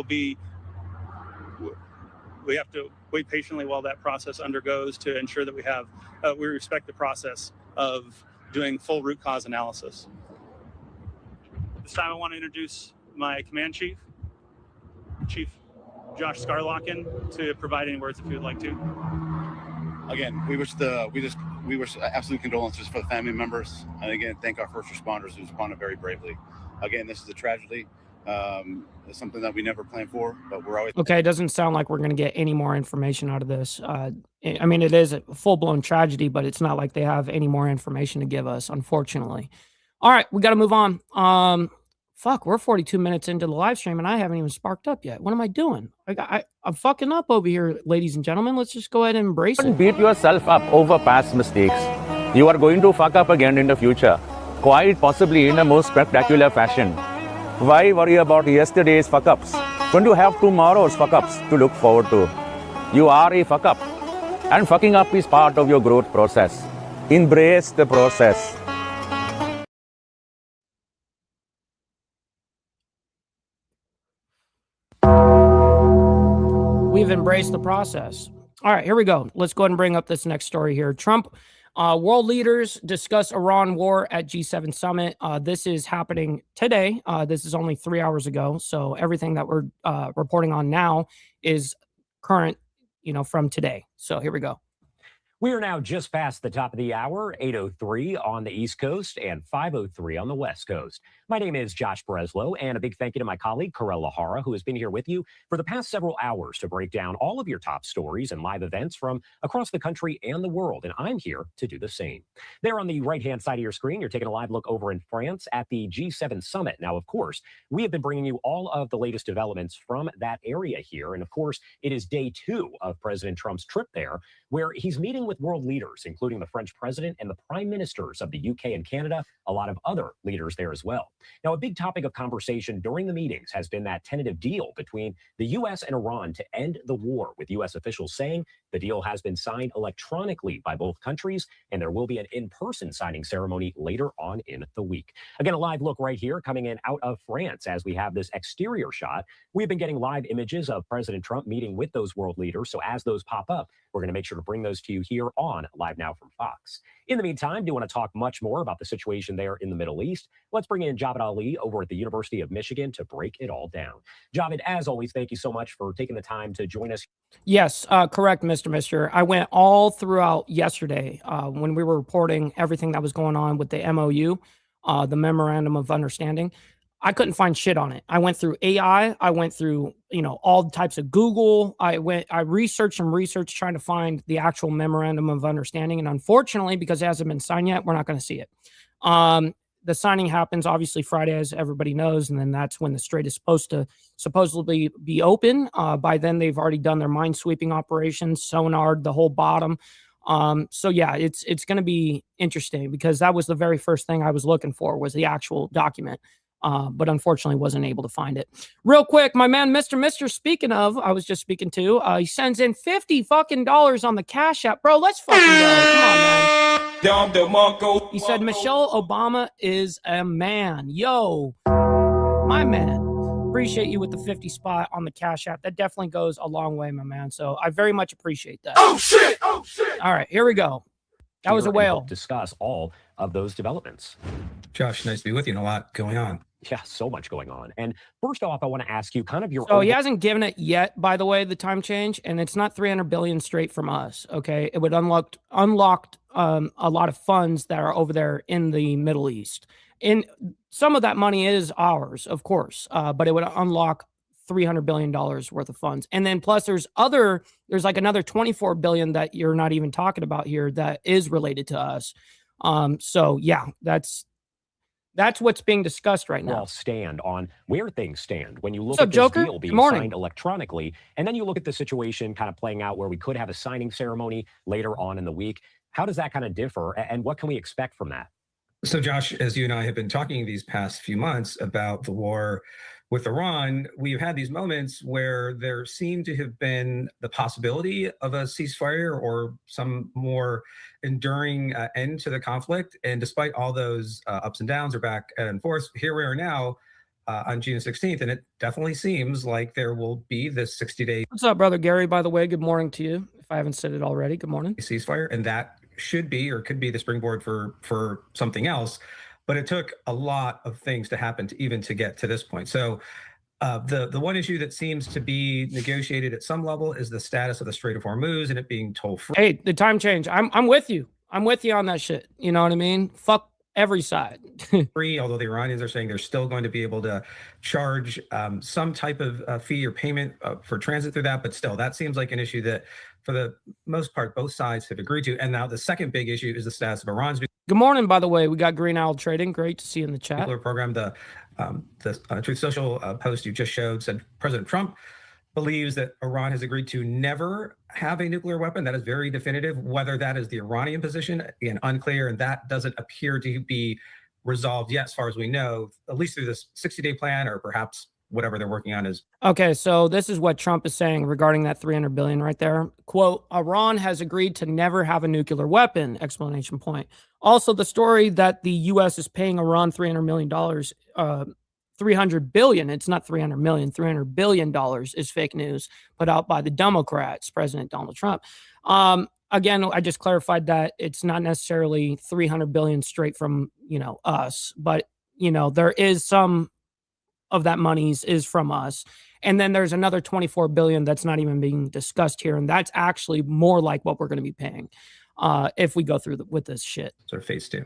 have to wait patiently while that process undergoes to ensure that we respect the process of doing full root cause analysis. This time I want to introduce my command chief, Chief Josh Scarlocken, to provide any words if you would like to. Again, we wish absolute condolences for the family members, and again, thank our first responders who responded very bravely. Again, this is a tragedy. It's something that we never planned for, but we're always okay. It doesn't sound like we're going to get any more information out of this. I mean, it is a full-blown tragedy, but it's not like they have any more information to give us, unfortunately. All right, we got to move on. Fuck, we're 42 minutes into the live stream, and I haven't even sparked up yet. What am I doing? I'm fucking up over here, ladies and gentlemen. Let's just go ahead and embrace it. Don't beat yourself up over past mistakes. You are going to fuck up again in the future, quite possibly in a most spectacular fashion. Why worry about yesterday's fuck-ups when you have tomorrow's fuck-ups to look forward to? You are a fuck-up, and fucking up is part of your growth process. Embrace the process. We've embraced the process. All right, here we go. Let's go ahead and bring up this next story here. Trump, world leaders discuss Iran war at G7 summit. This is happening today. This is only 3 hours ago. So everything that we're reporting on now is current, from today. So here we go. We are now just past the top of the hour, 8:03 on the East Coast and 5:03 on the West Coast. My name is Josh Breslow, and a big thank you to my colleague, Karel Lahara, who has been here with you for the past several hours to break down all of your top stories and live events from across the country and the world, and I'm here to do the same. There on the right-hand side of your screen, you're taking a live look over in France at the G7 summit. Now, of course, we have been bringing you all of the latest developments from that area here, and of course, it is day 2 of President Trump's trip there, where he's meeting with world leaders, including the French president and the prime ministers of the UK and Canada, a lot of other leaders there as well. Now, a big topic of conversation during the meetings has been that tentative deal between the U.S. and Iran to end the war, with U.S. officials saying the deal has been signed electronically by both countries, and there will be an in-person signing ceremony later on in the week. Again, a live look right here coming in out of France as we have this exterior shot. We've been getting live images of President Trump meeting with those world leaders, so as those pop up, we're going to make sure to bring those to you here on Live Now from Fox. In the meantime, do you want to talk much more about the situation there in the Middle East? Let's bring in job Javed Ali over at the University of Michigan to break it all down. Javed, as always, thank you so much for taking the time to join us. Yes, correct, Mr. Mister. I went all throughout yesterday when we were reporting everything that was going on with the MOU, the Memorandum of Understanding. I couldn't find shit on it. I went through AI. I went through, all types of Google. I researched and researched trying to find the actual Memorandum of Understanding. And unfortunately, because it hasn't been signed yet, we're not going to see it. The signing happens obviously Friday, as everybody knows, and then that's when the Strait is supposed to supposedly be open. By then, they've already done their mine sweeping operations, sonared the whole bottom. So yeah, it's going to be interesting because that was the very first thing I was looking for was the actual document. But unfortunately wasn't able to find it. Real quick, my man, Mr. Mister, speaking of, I was just speaking to, he sends in $50 fucking on the Cash App. Bro, let's fucking go. Come on, man. He said, Michelle Obama is a man. Yo, my man. Appreciate you with the 50 spot on the Cash App. That definitely goes a long way, my man. So I very much appreciate that. Oh, shit. Oh, shit. All right, here we go. That was a whale. Discuss all of those developments. Josh, nice to be with you and a lot going on. Yeah, so much going on. And first off, I want to ask you kind of your. So he hasn't given it yet, by the way, the time change, and it's not 300 billion straight from us. Okay, it would unlock a lot of funds that are over there in the Middle East. And some of that money is ours, of course, but it would unlock $300 billion worth of funds. And then plus there's like another 24 billion that you're not even talking about here that is related to us. So yeah, that's what's being discussed right now. I'll stand on where things stand when you look at this Joker? deal being signed electronically, and then you look at the situation kind of playing out where we could have a signing ceremony later on in the week. How does that kind of differ, and what can we expect from that? So Josh, as you and I have been talking these past few months about the war with Iran, we've had these moments where there seemed to have been the possibility of a ceasefire or some more enduring end to the conflict. And despite all those ups and downs or back and forth, here we are now on June 16th, and it definitely seems like there will be this 60-day. What's up, brother Gary? By the way, good morning to you. If I haven't said it already, good morning. Ceasefire, and that should be or could be the springboard for something else. But it took a lot of things to happen to get to this point. So the one issue that seems to be negotiated at some level is the status of the Strait of Hormuz and it being toll free. Hey, the time change. I'm with you. I'm with you on that shit. You know what I mean? Fuck every side. Free, although the Iranians are saying they're still going to be able to charge some type of fee or payment for transit through that. But still, that seems like an issue that, for the most part, both sides have agreed to. And now the second big issue is the status of Iran's. Good morning, by the way. We got Green Owl Trading. Great to see you in the chat. Program, the Truth Social post you just showed said President Trump believes that Iran has agreed to never have a nuclear weapon. That is very definitive. Whether that is the Iranian position, again, unclear, and that doesn't appear to be resolved yet, as far as we know, at least through this 60-day plan, or perhaps whatever they're working on is. Okay, so this is what Trump is saying regarding that 300 billion right there. Quote, Iran has agreed to never have a nuclear weapon, exclamation point. Also, the story that the U.S. is paying Iran $300 million, 300 billion, it's not 300 million, $300 billion is fake news put out by the Democrats, President Donald Trump. Again, I just clarified that it's not necessarily 300 billion straight from, us, but, there is some of that monies is from us. And then there's another 24 billion that's not even being discussed here. And that's actually more like what we're going to be paying if we go through with this shit. Sort of phase two.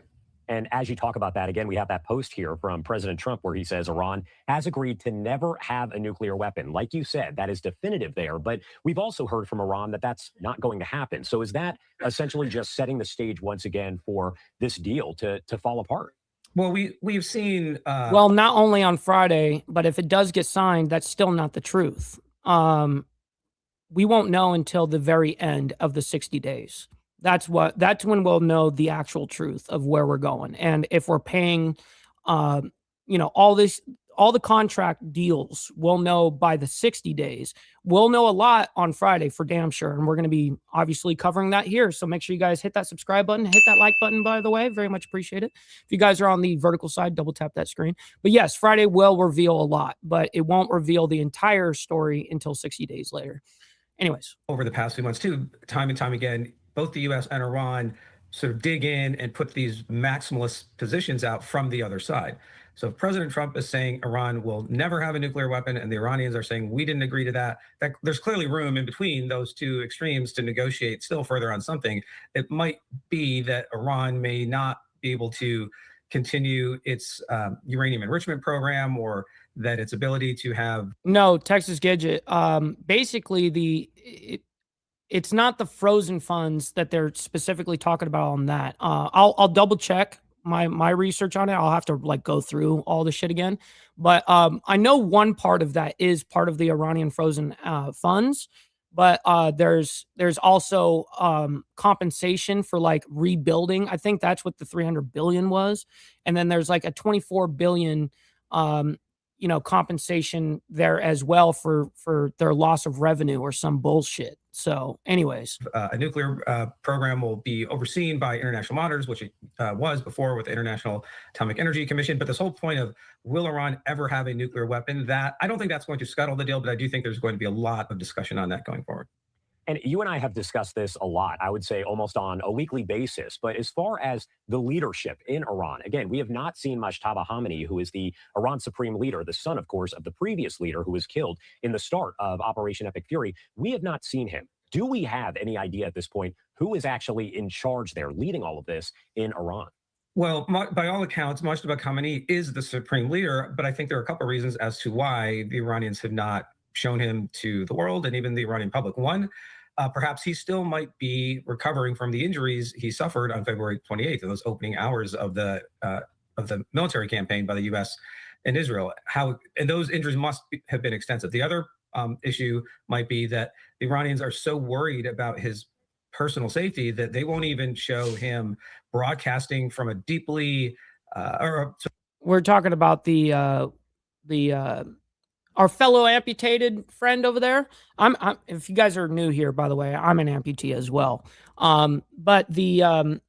And as you talk about that, again, we have that post here from President Trump where he says Iran has agreed to never have a nuclear weapon. Like you said, that is definitive there. But we've also heard from Iran that that's not going to happen. So is that essentially just setting the stage once again for this deal to fall apart? Well, we've seen. Well, not only on Friday, but if it does get signed, that's still not the truth. We won't know until the very end of the 60 days. That's when we'll know the actual truth of where we're going. And if we're paying, all the contract deals, we'll know by the 60 days. We'll know a lot on Friday for damn sure. And we're going to be obviously covering that here. So make sure you guys hit that subscribe button, hit that like button, by the way, very much appreciate it. If you guys are on the vertical side, double tap that screen. But yes, Friday will reveal a lot, but it won't reveal the entire story until 60 days later. Anyways. Over the past few months too, time and time again, both the U.S. and Iran sort of dig in and put these maximalist positions out from the other side. So if President Trump is saying Iran will never have a nuclear weapon and the Iranians are saying we didn't agree to that, there's clearly room in between those two extremes to negotiate still further on something. It might be that Iran may not be able to continue its uranium enrichment program, or that its ability to have No, Texas Gidget. Basically, it's not the frozen funds that they're specifically talking about on that. I'll double check my research on it. I'll have to like go through all the shit again. But I know one part of that is part of the Iranian frozen funds. But there's also compensation for like rebuilding. I think that's what the 300 billion was. And then there's like a 24 billion compensation there as well for their loss of revenue or some bullshit. So anyways, a nuclear program will be overseen by international monitors, which it was before with the International Atomic Energy Commission. But this whole point of will Iran ever have a nuclear weapon, that I don't think that's going to scuttle the deal, but I do think there's going to be a lot of discussion on that going forward. And you and I have discussed this a lot, I would say almost on a weekly basis. But as far as the leadership in Iran, again, we have not seen Mojtaba Khamenei, who is the Iran supreme leader, the son, of course, of the previous leader who was killed in the start of Operation Epic Fury. We have not seen him. Do we have any idea at this point who is actually in charge there, leading all of this in Iran? Well, by all accounts, Mojtaba Khamenei is the supreme leader, but I think there are a couple of reasons as to why the Iranians have not shown him to the world and even the Iranian public. One, perhaps he still might be recovering from the injuries he suffered on February 28th in those opening hours of the military campaign by the U.S. and Israel. And those injuries must have been extensive. The other issue might be that the Iranians are so worried about his personal safety that they won't even show him broadcasting from a deeply we're talking about our fellow amputated friend over there. I'm if you guys are new here, by the way, I'm an amputee as well. But the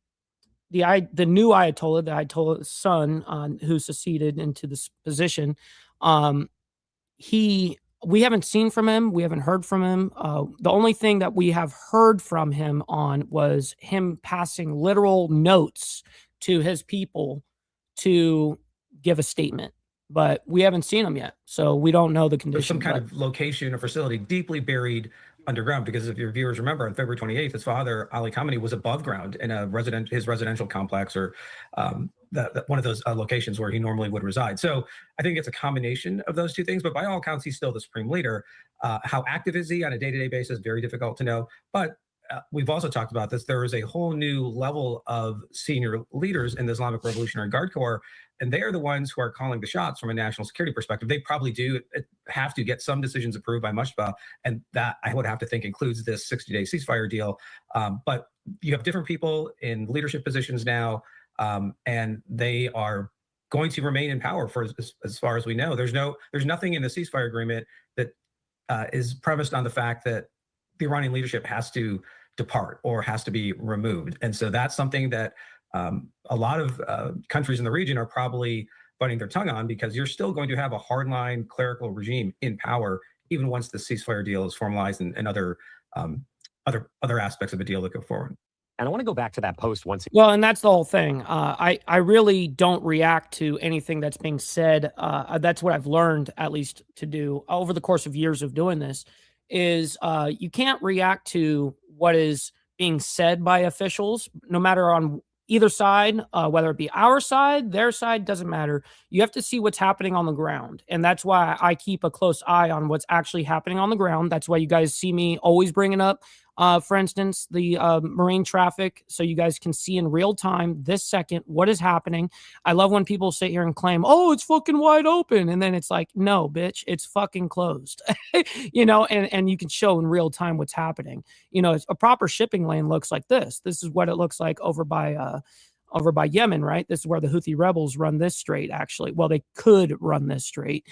new Ayatollah, the Ayatollah's son, who succeeded into this position, we haven't seen from him. We haven't heard from him. The only thing that we have heard from him on was him passing literal notes to his people to give a statement. But we haven't seen him yet, so we don't know the condition. There's some kind of location or facility deeply buried underground, because if your viewers remember, on February 28th, his father, Ali Khamenei, was above ground in his residential complex, or one of those locations where he normally would reside. So I think it's a combination of those two things, but by all accounts, he's still the supreme leader. How active is he on a day-to-day basis? Very difficult to know. But we've also talked about this. There is a whole new level of senior leaders in the Islamic Revolutionary Guard Corps, and they are the ones who are calling the shots from a national security perspective. They probably do have to get some decisions approved by Mojtaba, and that I would have to think includes this 60-day ceasefire deal. But you have different people in leadership positions now, and they are going to remain in power for as far as we know. There's nothing in the ceasefire agreement that is premised on the fact that the Iranian leadership has to depart or has to be removed. And so that's something that a lot of countries in the region are probably biting their tongue on, because you're still going to have a hardline clerical regime in power, even once the ceasefire deal is formalized and other aspects of a deal that go forward. And I want to go back to that post once again. Well, and that's the whole thing. I really don't react to anything that's being said. That's what I've learned, at least, to do over the course of years of doing this, is you can't react to what is being said by officials, no matter on either side, whether it be our side, their side, doesn't matter. You have to see what's happening on the ground. And that's why I keep a close eye on what's actually happening on the ground. That's why you guys see me always bringing up, for instance, the marine traffic, so you guys can see in real time, this second, what is happening. I love when people sit here and claim, oh, it's fucking wide open. And then it's like, no, bitch, it's fucking closed. And you can show in real time what's happening. A proper shipping lane looks like this. This is what it looks like over by Yemen, right? This is where the Houthi rebels run this strait, actually. Well, they could run this strait.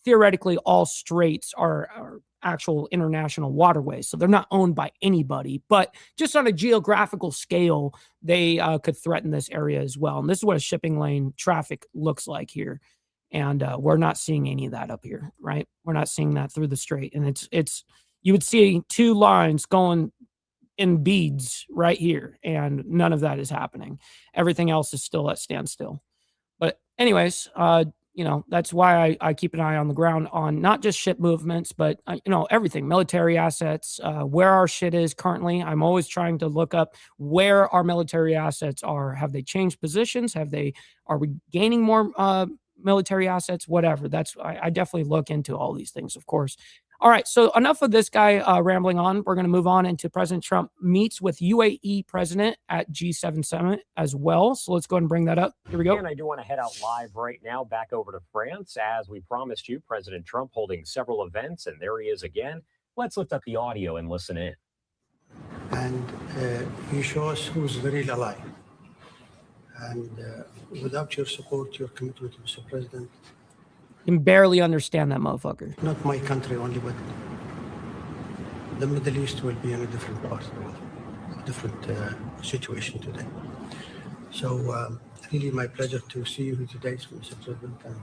Theoretically, all straits are actual international waterways, so they're not owned by anybody. But just on a geographical scale, they could threaten this area as well. And this is what a shipping lane traffic looks like here. And we're not seeing any of that up here, right? We're not seeing that through the strait. And it's you would see two lines going in beads right here, and none of that is happening. Everything else is still at standstill. But anyways, that's why I keep an eye on the ground on not just ship movements, but everything, military assets, where our shit is currently. I'm always trying to look up where our military assets are. Have they changed positions? Are we gaining more military assets? Whatever. I definitely look into all these things, of course. All right, so enough of this guy rambling on. We're going to move on into President Trump meets with UAE president at G7 summit as well. So let's go ahead and bring that up. Here we go. And I do want to head out live right now back over to France. As we promised you, President Trump holding several events, and there he is again. Let's lift up the audio and listen in. And he shows who's the real ally. And without your support, your commitment, Mr. President, can barely understand that motherfucker. not my country only, but the Middle East will be in a different part of the world, a different situation today. So really my pleasure to see you today, Mr. President, and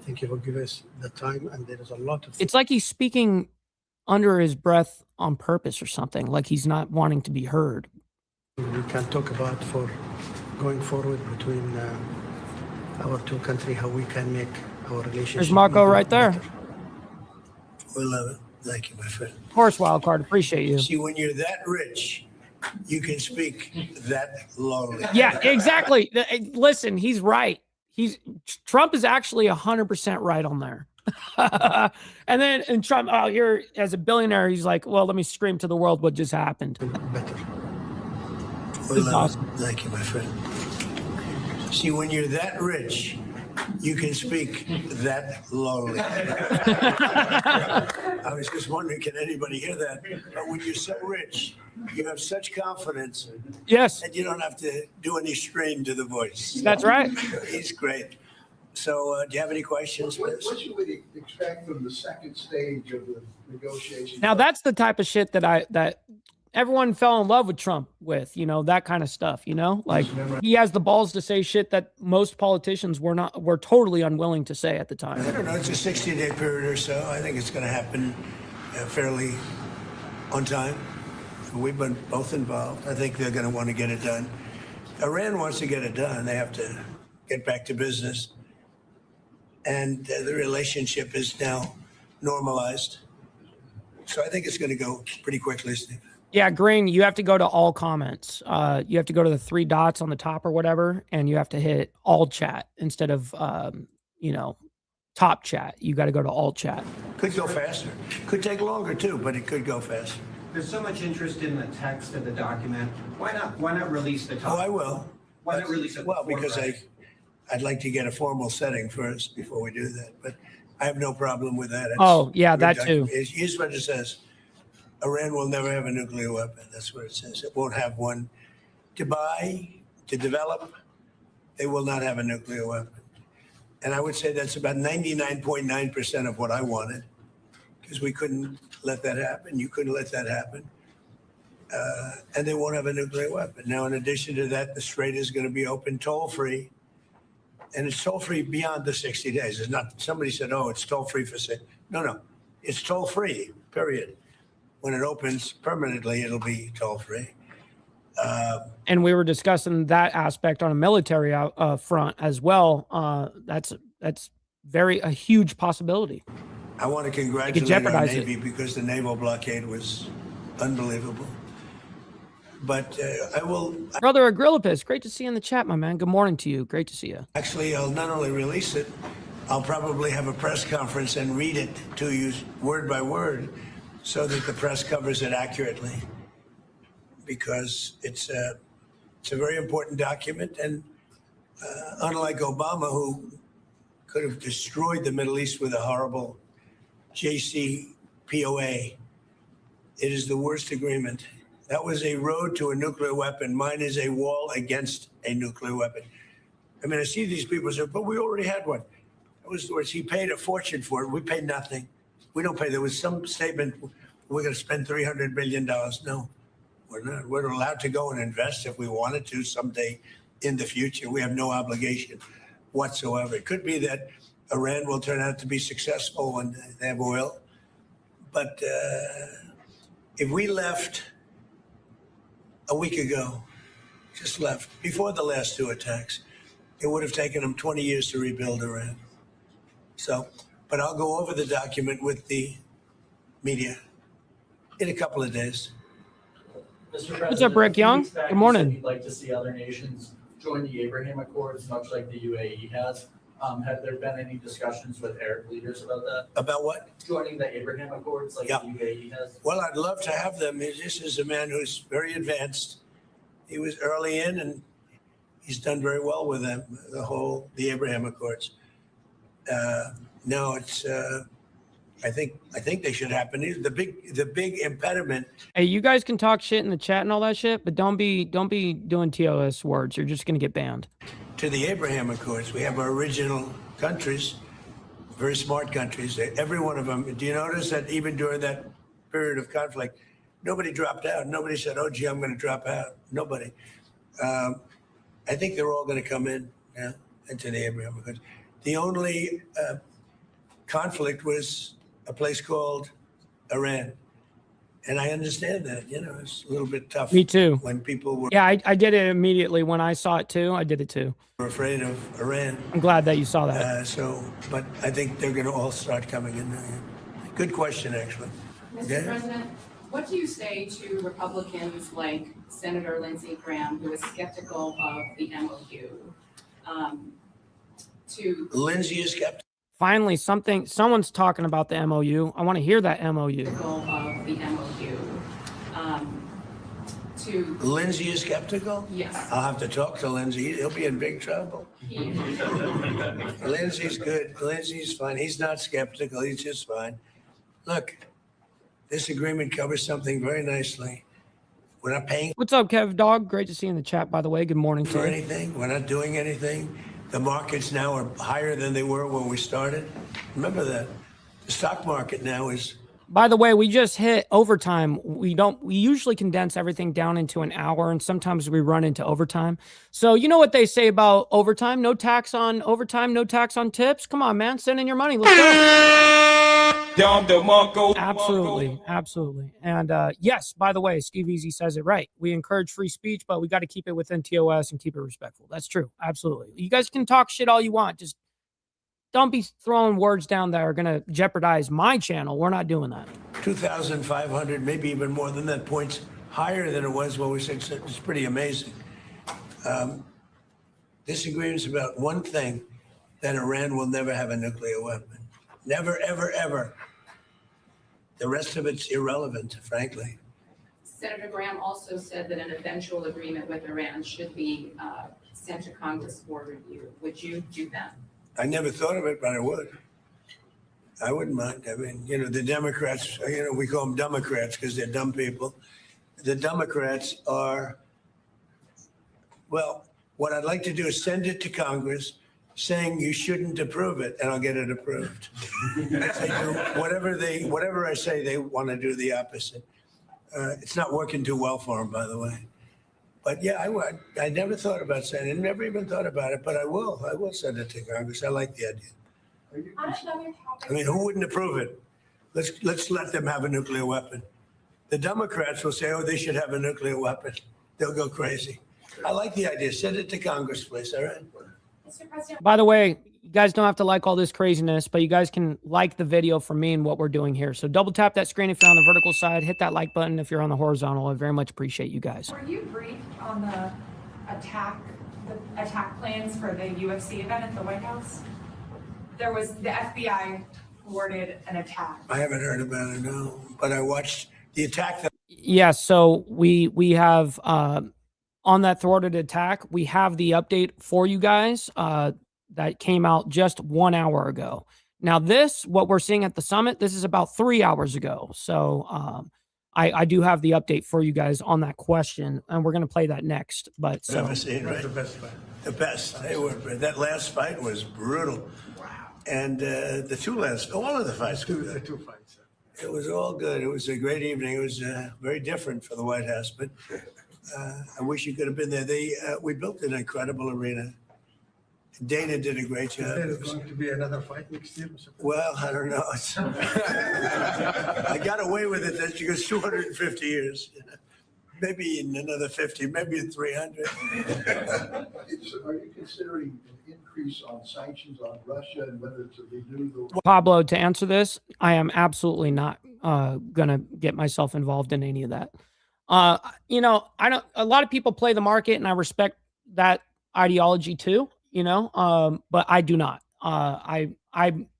thank you for giving us the time. And there is a lot of... It's like he's speaking under his breath on purpose or something, like he's not wanting to be heard. We can talk about for going forward between our two countries, how we can make our relationship. There's Marco right there. We love it. Thank you, my friend. Of course, Wildcard. Appreciate you. See, when you're that rich, you can speak that lowly. Yeah, exactly. Listen, he's right. Trump is actually 100% right on there. and Trump out here as a billionaire, he's like, well, let me scream to the world what just happened. Better. This is awesome. Thank you, my friend. See, when you're that rich, you can speak that lowly. I was just wondering, can anybody hear that? But when you're so rich, you have such confidence. Yes. And you don't have to do any strain to the voice. That's right. He's great. So do you have any questions? What should we expect from the second stage of the negotiations? Now, that's the type of shit that everyone fell in love with Trump with, that kind of stuff, like he has the balls to say shit that most politicians were totally unwilling to say at the time. I don't know. It's a 60-day period or so. I think it's going to happen fairly on time. We've been both involved. I think they're going to want to get it done. Iran wants to get it done. They have to get back to business. And the relationship is now normalized. So I think it's going to go pretty quickly, Steve. Yeah, Green, you have to go to all comments. You have to go to the 3 dots on the top or whatever, and you have to hit all chat instead of, top chat. You got to go to all chat. Could go faster. Could take longer too, but it could go faster. There's so much interest in the text of the document. Why not release the top? Oh, I will. Why not release it? Well, because I'd like to get a formal setting first before we do that. But I have no problem with that. That too. Here's what it says. Iran will never have a nuclear weapon. That's what it says. It won't have one to buy, to develop. They will not have a nuclear weapon. And I would say that's about 99.9% of what I wanted, because we couldn't let that happen. You couldn't let that happen. And they won't have a nuclear weapon. Now, in addition to that, the Strait is going to be open toll-free. And it's toll-free beyond the 60 days. It's not, somebody said, oh, it's toll-free for 6. No. It's toll-free, period. When it opens permanently, it'll be toll-free. And we were discussing that aspect on a military front as well. That's a huge possibility. I want to congratulate our Navy because the naval blockade was unbelievable. But I will... Brother Agrillipus, great to see you in the chat, my man. Good morning to you. Great to see you. Actually, I'll not only release it, I'll probably have a press conference and read it to you word by word, so that the press covers it accurately, because it's a very important document. And unlike Obama, who could have destroyed the Middle East with a horrible JCPOA, it is the worst agreement. That was a road to a nuclear weapon. Mine is a wall against a nuclear weapon. I mean, I see these people say, but we already had one. That was the words. He paid a fortune for it. We paid nothing. We don't pay. There was some statement, we're going to spend $300 billion. No, we're not. We're allowed to go and invest if we wanted to someday in the future. We have no obligation whatsoever. It could be that Iran will turn out to be successful when they have oil. But if we left a week ago, just left, before the last 2 attacks, it would have taken them 20 years to rebuild Iran. So, but I'll go over the document with the media in a couple of days. Mr. President, what's up, Rick Young? Good morning. You'd like to see other nations join the Abraham Accords, much like the UAE has. Have there been any discussions with Arab leaders about that? About what? Joining the Abraham Accords like the UAE has? Well, I'd love to have them. This is a man who's very advanced. He was early in, and he's done very well with them, the Abraham Accords. No, it's. I think they should happen. The big impediment. Hey, you guys can talk shit in the chat and all that shit, but don't be doing TOS words. You're just gonna get banned. To the Abraham Accords, we have our original countries, very smart countries. Every one of them. Do you notice that even during that period of conflict, nobody dropped out? Nobody said, "Oh, gee, I'm going to drop out." Nobody. I think they're all going to come in into the Abraham Accords. The only conflict was a place called Iran. And I understand that, it's a little bit tough. Me too. When people were I did it immediately when I saw it too. I did it too. afraid of Iran. I'm glad that you saw that. But I think they're going to all start coming in there. Good question, actually. Mr. President, what do you say to Republicans like Senator Lindsey Graham, who is skeptical of the MOU? Lindsey is skeptical. Finally, someone's talking about the MOU. I want to hear that MOU. Of the MOU. Lindsey is skeptical? Yes. I'll have to talk to Lindsey. He'll be in big trouble. Lindsey's good. Lindsey's fine. He's not skeptical. He's just fine. Look, this agreement covers something very nicely. We're not paying What's up, Kev Dog? Great to see you in the chat, by the way. Good morning to for you. anything. We're not doing anything. The markets now are higher than they were when we started. Remember that. The stock market now is. By the way, we just hit overtime. We usually condense everything down into an hour, and sometimes we run into overtime. So you know what they say about overtime? No tax on overtime, no tax on tips. Come on, man. Send in your money. Let's go. Absolutely. And yes, by the way, Steve Easy says it right. We encourage free speech, but we got to keep it within TOS and keep it respectful. That's true. Absolutely. You guys can talk shit all you want. Just don't be throwing words down that are going to jeopardize my channel. We're not doing that. 2,500, maybe even more than that, points higher than it was when we said it's pretty amazing. This agreement's about one thing, that Iran will never have a nuclear weapon. Never, ever, ever. The rest of it's irrelevant, frankly. Senator Graham also said that an eventual agreement with Iran should be sent to Congress for review. Would you do that? I never thought of it, but I would. I wouldn't mind. I mean, the Democrats, we call them Democrats because they're dumb people. The Democrats are, well, what I'd like to do is send it to Congress saying you shouldn't approve it, and I'll get it approved. Whatever I say, they want to do the opposite. It's not working too well for them, by the way. But yeah, I never thought about sending it, never even thought about it, but I will send it to Congress. I like the idea. I mean, who wouldn't approve it? Let's let them have a nuclear weapon. The Democrats will say, oh, they should have a nuclear weapon. They'll go crazy. I like the idea. Send it to Congress, please, all right? By the way, you guys don't have to like all this craziness, but you guys can like the video for me and what we're doing here. So double tap that screen if you're on the vertical side. Hit that like button if you're on the horizontal. I very much appreciate you guys. Were you briefed on the attack plans for the UFC event at the White House? There was the FBI thwarted an attack. I haven't heard about it, no. But I watched the attack. Yeah, so we have on that thwarted attack, we have the update for you guys that came out just 1 hour ago. Now what we're seeing at the summit, this is about 3 hours ago. So I do have the update for you guys on that question, and we're going to play that next. But so Never seen, right? The best fight. The best. That last fight was brutal. Wow. And all of the fights. Two fights. It was all good. It was a great evening. It was very different for the White House, but I wish you could have been there. We built an incredible arena. Dana did a great job. Is there going to be another fight next year? Well, I don't know. I got away with it. That goes 250 years. maybe in another 50, maybe in 300. Are you considering an increase on sanctions on Russia and whether to renew the... Pablo, to answer this, I am absolutely not gonna get myself involved in any of that. You know, I don't. A lot of people play the market, and I respect that ideology too. You know, but I do not. I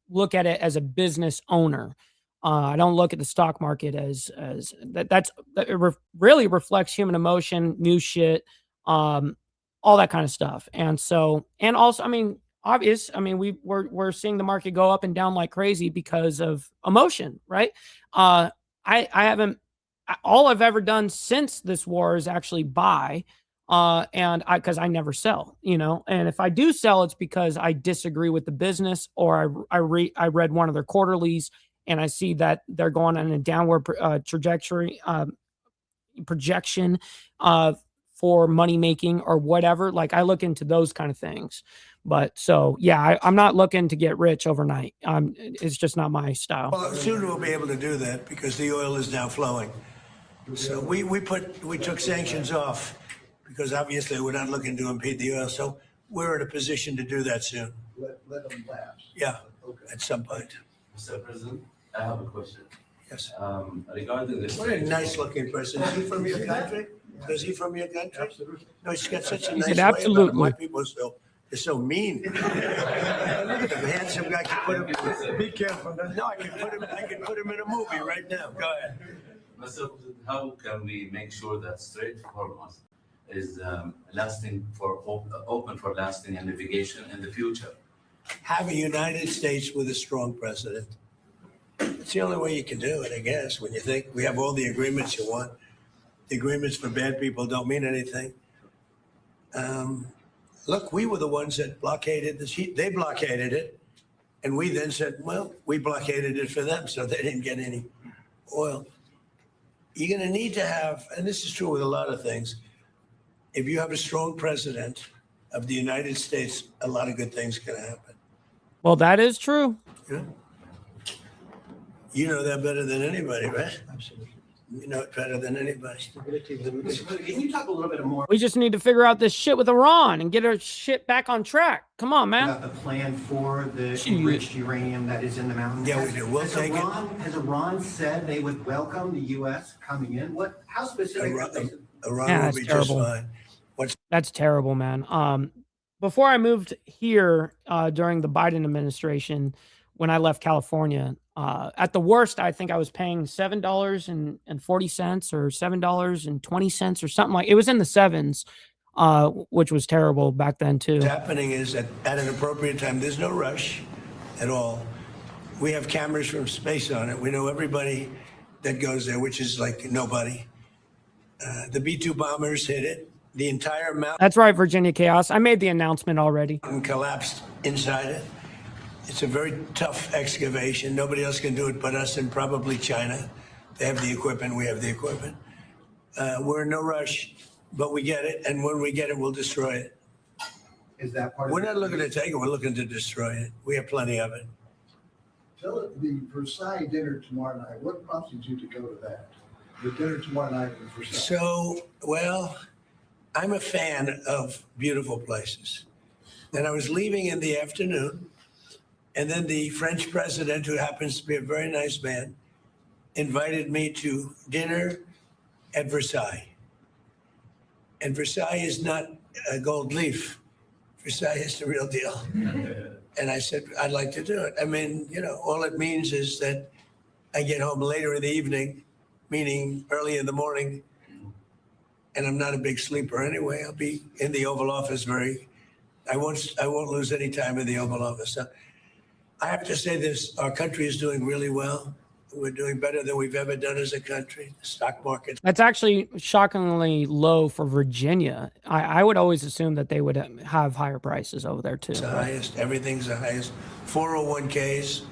look at it as a business owner. I don't look at the stock market as that really reflects human emotion, new shit, all that kind of stuff. And so, and also, I mean, we're seeing the market go up and down like crazy because of emotion, right? I haven't. All I've ever done since this war is actually buy, because I never sell, you know. And if I do sell, it's because I disagree with the business, or I read one of their quarterlies and I see that they're going on a downward trajectory projection for money making or whatever. Like, I look into those kind of things. But so, yeah, I'm not looking to get rich overnight. It's just not my style. Well, soon we'll be able to do that because the oil is now flowing. So we took sanctions off because obviously we're not looking to impede the oil. So we're in a position to do that soon. Let them lapse. Yeah, at some point. Mr. President, I have a question. Yes. Regarding this. What a nice looking person. Is he from your country? Is he from your country? Absolutely. No, he's got such a nice way about him. My people are so mean. Look at the handsome guy. Be careful. No, I can put him in a movie right now. Go ahead. Mr. President, how can we make sure that Strait of Hormuz is lasting for open for lasting and navigation in the future? Have a United States with a strong president. It's the only way you can do it, I guess, when you think we have all the agreements you want. The agreements for bad people don't mean anything. Look, we were the ones that blockaded they blockaded it. And we then said, well, we blockaded it for them, so they didn't get any oil. You're going to need to have, and this is true with a lot of things, if you have a strong president of the United States, a lot of good things can happen. Well, that is true. Yeah. You know that better than anybody, right? Absolutely. You know it better than anybody. Can you talk a little bit more We just need to figure out this shit with Iran and get our shit back on track. Come on, man. about the plan for the enriched uranium that is in the mountains? Yeah, we do. We'll take it. Has Iran said they would welcome the U.S. coming in? How specific? Iran Yeah, will that's be terrible. just fine. That's terrible, man. Before I moved here during the Biden administration, when I left California, at the worst, I think I was paying $7.40 or $7.20 or something like. It was in the sevens, which was terrible back then too. What's happening is that at an appropriate time, there's no rush at all. We have cameras from space on it. We know everybody that goes there, which is like nobody. The B-2 bombers hit it. The entire mountain. That's right, Virginia Chaos. I made the announcement already. Collapsed inside it. It's a very tough excavation. Nobody else can do it but us and probably China. They have the equipment. We have the equipment. We're in no rush, but we get it. And when we get it, we'll destroy it. Is that part We're not looking to take it. We're looking to destroy it. We have plenty of it. Tell it the Versailles dinner tomorrow night. What prompted you to go to that? The dinner tomorrow night in Versailles. So, well, I'm a fan of beautiful places. And I was leaving in the afternoon. And then the French president, who happens to be a very nice man, invited me to dinner at Versailles. And Versailles is not a gold leaf. Versailles is the real deal. And I said, I'd like to do it. I mean, you know, all it means is that I get home later in the evening, meaning early in the morning. And I'm not a big sleeper anyway. I'll be in the Oval Office I won't lose any time in the Oval Office. So I have to say this, our country is doing really well. We're doing better than we've ever done as a country. The stock market. That's actually shockingly low for Virginia. I would always assume that they would have higher prices over there too. It's the highest. Everything's the highest. 401ks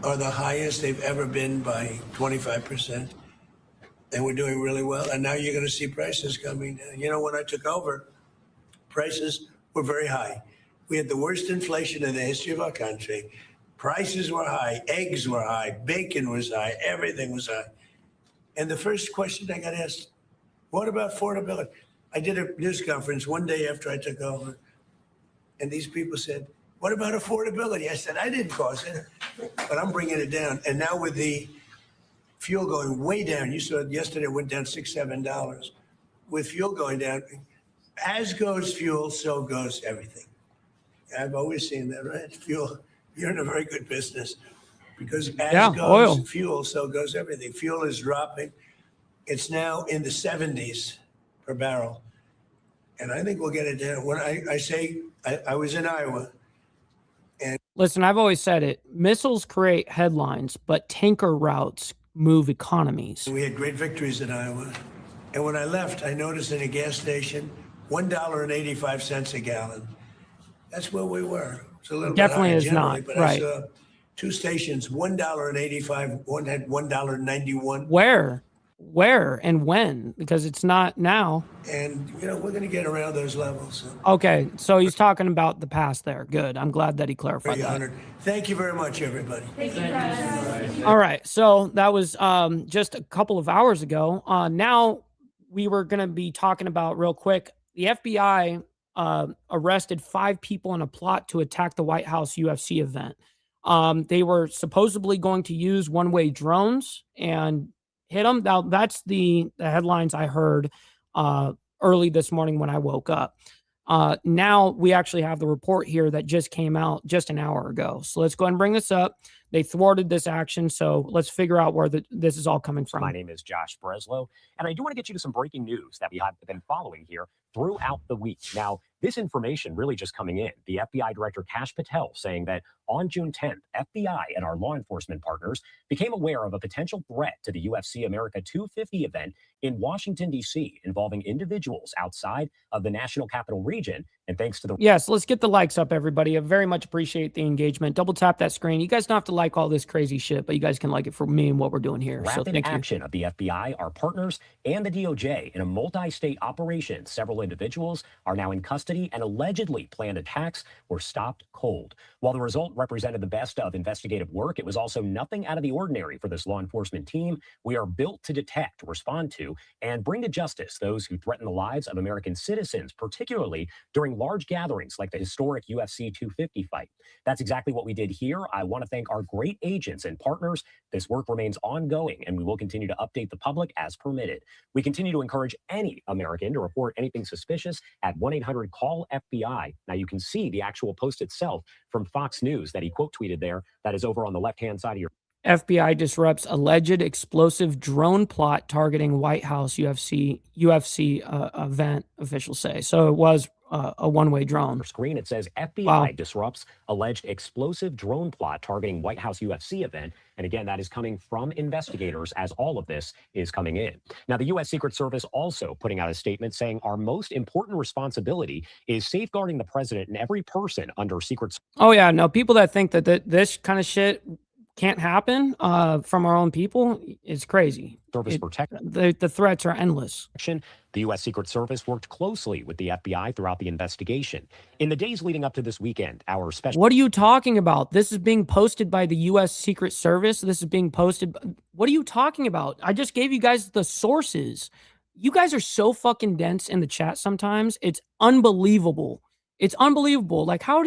are the highest they've ever been by 25%. And we're doing really well. And now you're going to see prices coming down. You know, when I took over, prices were very high. We had the worst inflation in the history of our country. Prices were high, eggs were high, bacon was high, everything was high. And the first question I got asked, What about affordability? I did a news conference one day after I took over, and these people said, what about affordability? I said, I didn't cause it, but I'm bringing it down. And now with the fuel going way down, you saw it yesterday, it went down $6, $7. With fuel going down, as goes fuel, so goes everything. I've always seen that, right? Fuel, you're in a very good business because as goes oil. fuel, so goes everything. Fuel is dropping. It's now in the 70s per barrel. And I think we'll get it down. When I say I was in Iowa. And listen, I've always said it. Missiles create headlines, but tanker routes move economies. We had great victories in Iowa. And when I left, I noticed in a gas station, $1.85 a gallon. That's where we were. It's a little Definitely bit higher is generally, not, but right. I saw two stations, $1.85, one had $1.91. Where and when? Because it's not now. And, you know, we're going to get around those levels. So. Okay, so he's talking about the past there. Good. I'm glad that he clarified Very that. honored. Thank you very much, everybody. Thank you. All right, so that was just a couple of hours ago. Now we were going to be talking about real quick. The FBI arrested 5 people in a plot to attack the White House UFC event. They were supposedly going to use one-way drones and hit them. Now, that's the headlines I heard early this morning when I woke up. Now we actually have the report here that just came out just an hour ago. So let's go ahead and bring this up. They thwarted this action. So let's figure out where this is all coming from. My name is Josh Breslow, and I do want to get you to some breaking news that we have been following here throughout the week. Now, this information really just coming in. The FBI Director Kash Patel saying that on June 10th, FBI and our law enforcement partners became aware of a potential threat to the UFC America 250 event in Washington, D.C., involving individuals outside of the National Capital Region. And thanks to the... Yes, let's get the likes up, everybody. I very much appreciate the engagement. Double tap that screen. You guys don't have to like all this crazy shit, but you guys can like it for me and what we're doing here. So Rapid thank you. action of the FBI, our partners, and the DOJ in a multi-state operation. Several individuals are now in custody, and allegedly planned attacks were stopped cold. While the result represented the best of investigative work, it was also nothing out of the ordinary for this law enforcement team. We are built to detect, respond to, and bring to justice those who threaten the lives of American citizens, particularly during large gatherings like the historic UFC 250 fight. That's exactly what we did here. I want to thank our great agents and partners. This work remains ongoing, and we will continue to update the public as permitted. We continue to encourage any American to report anything suspicious at 1-800-CALL-FBI. Now, you can see the actual post itself from Fox News that he quote tweeted there. That is over on the left-hand side of your... FBI disrupts alleged explosive drone plot targeting White House UFC event, officials say. So it was a one-way drone. Screen, it says FBI disrupts alleged explosive drone plot targeting White House UFC event. And again, that is coming from investigators as all of this is coming in. Now, the U.S. Secret Service also putting out a statement saying our most important responsibility is safeguarding the president and every person under Secret. Oh, yeah. No, people that think that this kind of shit can't happen from our own people is crazy. Service protection. The threats are endless. The U.S. Secret Service worked closely with the FBI throughout the investigation. In the days leading up to this weekend, our special... What are you talking about? This is being posted by the U.S. Secret Service. This is being posted... What are you talking about? I just gave you guys the sources. You guys are so fucking dense in the chat sometimes. It's unbelievable. It's unbelievable. Like, how are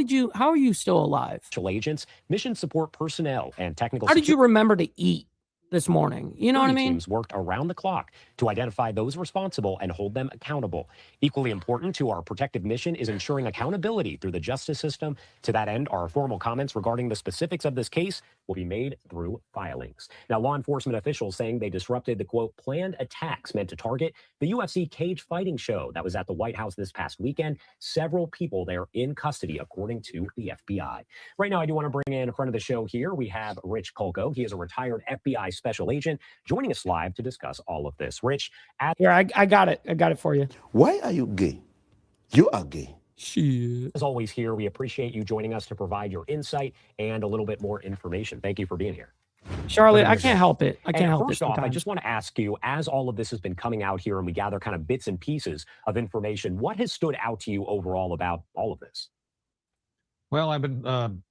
you still alive? Agents, mission support personnel, and technical... How did you remember to eat this morning? You know what I mean? Teams worked around the clock to identify those responsible and hold them accountable. Equally important to our protective mission is ensuring accountability through the justice system. To that end, our formal comments regarding the specifics of this case will be made through filings. Now, law enforcement officials saying they disrupted the, quote, planned attacks meant to target the UFC cage fighting show that was at the White House this past weekend. Several people there in custody, according to the FBI. Right now, I do want to bring in a friend of the show here. We have Rich Kolko. He is a retired FBI special agent joining us live to discuss all of this. Rich, here, I got it. I got it for you. Why are you gay? You are gay. Shit. As always here, we appreciate you joining us to provide your insight and a little bit more information. Thank you for being here. Charlotte, I can't help it. I can't help it. First off, I just want to ask you, as all of this has been coming out here and we gather kind of bits and pieces of information, what has stood out to you overall about all of this? Well, I've been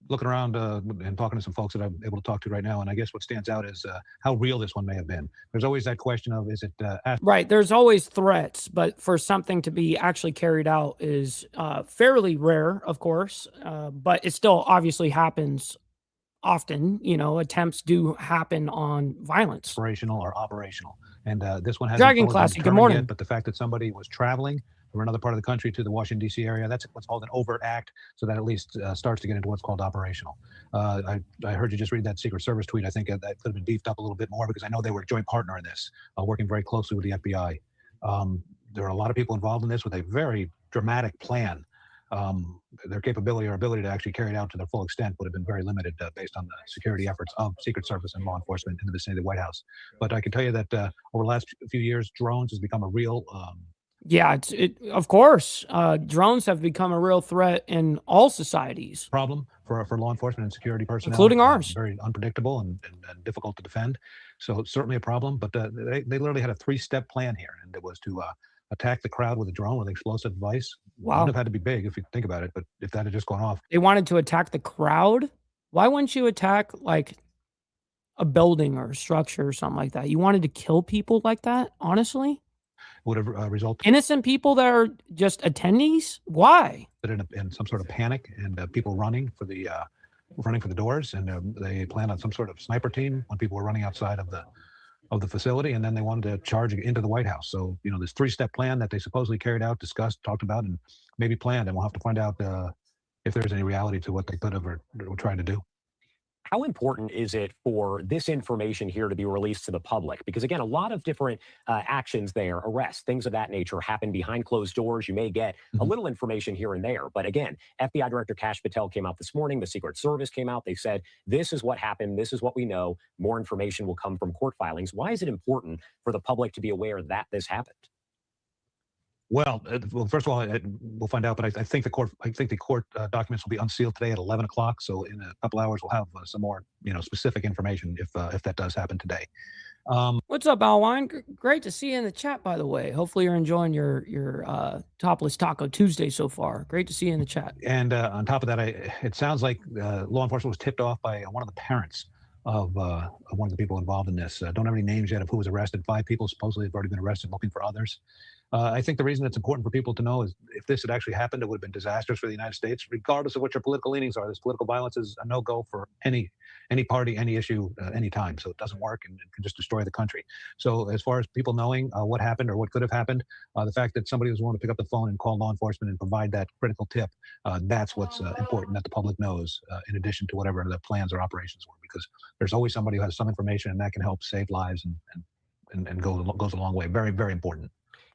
looking around and talking to some folks that I'm able to talk to right now, and I guess what stands out is how real this one may have been. There's always that question of, is it Right. There's always threats, but for something to be actually carried out is fairly rare, of course, but it still obviously happens often. You know, attempts do happen on violence. aspirational or operational? And this one hasn't Dragon fully been Classy, good determined morning. yet, but the fact that somebody was traveling from another part of the country to the Washington, D.C. area, that's what's called an overt act, so that at least starts to get into what's called operational. I heard you just read that Secret Service tweet. I think that could have been beefed up a little bit more because I know they were a joint partner in this, working very closely with the FBI. There are a lot of people involved in this with a very dramatic plan. Their capability or ability to actually carry it out to their full extent would have been very limited based on the security efforts of Secret Service and law enforcement in the vicinity of the White House. But I can tell you that over the last few years, drones has become a real Yeah, of course. Drones have become a real threat in all societies, problem for law enforcement and security personnel, including ours. Very unpredictable and difficult to defend. So it's certainly a problem. But they literally had a 3-step plan here, and it was to attack the crowd with a drone with an explosive device. Wow. Wouldn't have had to be big if you think about it, but if that had just gone off. They wanted to attack the crowd. Why wouldn't you attack like a building or a structure or something like that? You wanted to kill people like that, honestly? Would have resulted Innocent people that are just attendees? Why? in some sort of panic and people running for the doors, and they planned on some sort of sniper team when people were running outside of the facility, and then they wanted to charge into the White House. So, you know, this 3-step plan that they supposedly carried out, discussed, talked about, and maybe planned, and we'll have to find out if there's any reality to what they could have or were trying to do. How important is it for this information here to be released to the public? Because again, a lot of different actions there, arrests, things of that nature happen behind closed doors. You may get a little information here and there. But again, FBI Director Kash Patel came out this morning. The Secret Service came out. They said, this is what happened. This is what we know. More information will come from court filings. Why is it important for the public to be aware that this happened? Well, first of all, we'll find out. But I think the court documents will be unsealed today at 11 o'clock. So in a couple hours, we'll have some more, specific information if that does happen today. What's up, Alwine? Great to see you in the chat, by the way. Hopefully you're enjoying your Topless Taco Tuesday so far. Great to see you in the chat. And on top of that, it sounds like law enforcement was tipped off by one of the parents of one of the people involved in this. Don't have any names yet of who was arrested. 5 people supposedly have already been arrested, looking for others. I think the reason it's important for people to know is if this had actually happened, it would have been disastrous for the United States, regardless of what your political leanings are. This political violence is a no-go for any party, any issue, any time. So it doesn't work and it can just destroy the country. So as far as people knowing what happened or what could have happened, the fact that somebody was willing to pick up the phone and call law enforcement and provide that critical tip, that's what's important that the public knows, in addition to whatever the plans or operations were, because there's always somebody who has some information and that can help save lives and goes a long way. Very, very important.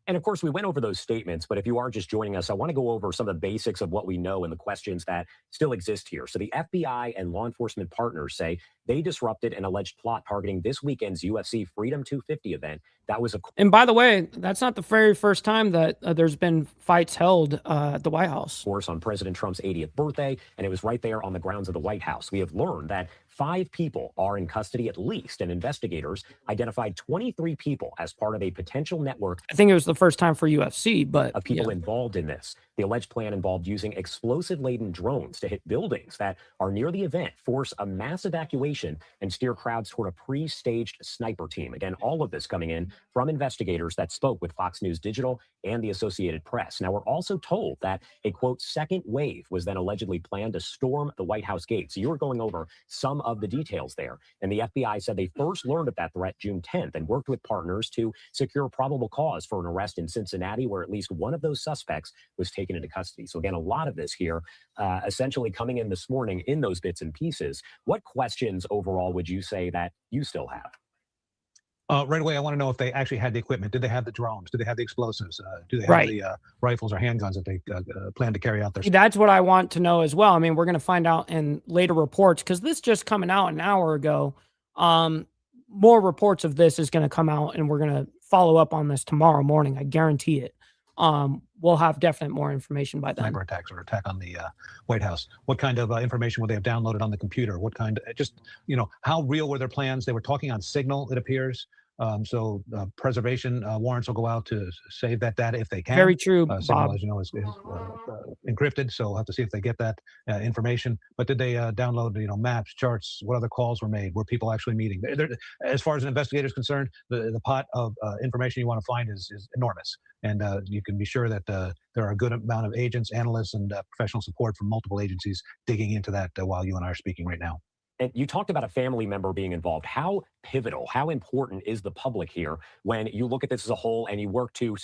And of course, we went over those statements, but if you are just joining us, I want to go over some of the basics of what we know and the questions that still exist here. So the FBI and law enforcement partners say they disrupted an alleged plot targeting this weekend's UFC Freedom 250 event. That was And by the way, that's not the very first time that there's been fights held at the White House. Of course, on President Trump's 80th birthday, and it was right there on the grounds of the White House. We have learned that 5 people are in custody at least, and investigators identified 23 people as part of a potential network. I think it was the first time for UFC, but of people involved in this. The alleged plan involved using explosive-laden drones to hit buildings that are near the event, force a mass evacuation, and steer crowds toward a pre-staged sniper team. Again, all of this coming in from investigators that spoke with Fox News Digital and the Associated Press. Now, we're also told that a, quote, second wave was then allegedly planned to storm the White House gates. So you were going over some of the details there. And the FBI said they first learned of that threat June 10th and worked with partners to secure probable cause for an arrest in Cincinnati, where at least one of those suspects was taken into custody. So again, a lot of this here essentially coming in this morning in those bits and pieces. What questions overall would you say that you still have? Right away, I want to know if they actually had the equipment. Did they have the drones? Do they have the explosives? Do they have the rifles or handguns that they plan to carry out their... That's what I want to know as well. I mean, we're going to find out in later reports, because this just coming out an hour ago. More reports of this is going to come out, and we're going to follow up on this tomorrow morning. I guarantee it. We'll have definite more information by then. Cyber attacks or attack on the White House. What kind of information would they have downloaded on the computer? What kind of, just, how real were their plans? They were talking on Signal, it appears. So preservation warrants will go out to save that data if they can. Very true, Signal, Bob. as you know, is encrypted, so we'll have to see if they get that information. But did they download, maps, charts? What other calls were made? Were people actually meeting? As far as an investigator is concerned, the pot of information you want to find is enormous. And you can be sure that there are a good amount of agents, analysts, and professional support from multiple agencies digging into that while you and I are speaking right now. And you talked about a family member being involved. How pivotal, how important is the public here when you look at this as a whole and you work to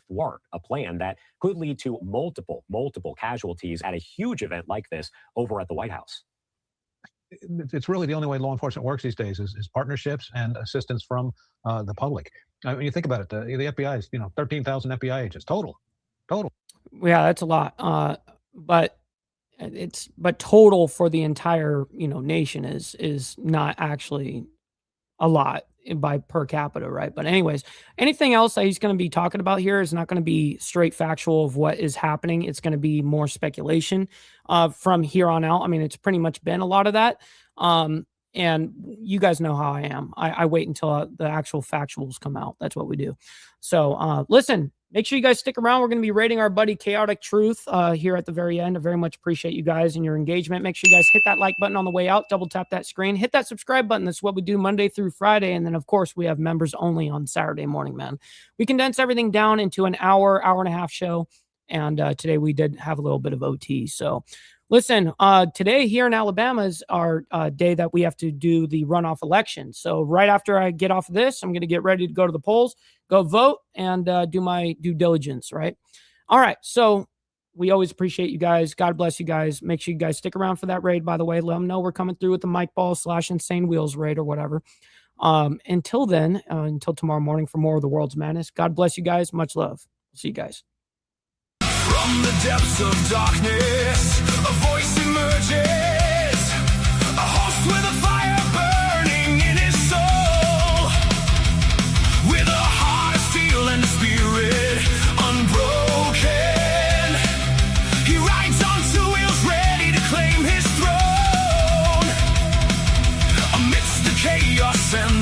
thwart a plan that could lead to multiple casualties at a huge event like this over at the White House? It's really the only way law enforcement works these days is partnerships and assistance from the public. I mean, you think about it, the FBI is, 13,000 FBI agents total. Yeah, that's a lot. But total for the entire, nation is not actually a lot by per capita, right? But anyways, anything else that he's going to be talking about here is not going to be straight factual of what is happening. It's going to be more speculation from here on out. I mean, it's pretty much been a lot of that. And you guys know how I am. I wait until the actual factuals come out. That's what we do. So listen, make sure you guys stick around. We're going to be rating our buddy Chaotic Truth here at the very end. I very much appreciate you guys and your engagement. Make sure you guys hit that like button on the way out. Double tap that screen. Hit that subscribe button. That's what we do Monday through Friday. And then, of course, we have members only on Saturday morning, man. We condense everything down into an hour and a half show. And today we did have a little bit of OT. So listen, today here in Alabama is our day that we have to do the runoff election. So right after I get off of this, I'm going to get ready to go to the polls, go vote, and do my due diligence, right? All right, so we always appreciate you guys. God bless you guys. Make sure you guys stick around for that raid, by the way. Let them know we're coming through with the Mike Ball / Insane Wheels raid or whatever. Until then, until tomorrow morning for more of the World's Madness, God bless you guys. Much love. See you guys. From the depths of darkness, a voice emerges, a host with a fire burning in his soul, with a heart of steel and a spirit unbroken. He rides on 2 wheels, ready to claim his throne, amidst the chaos and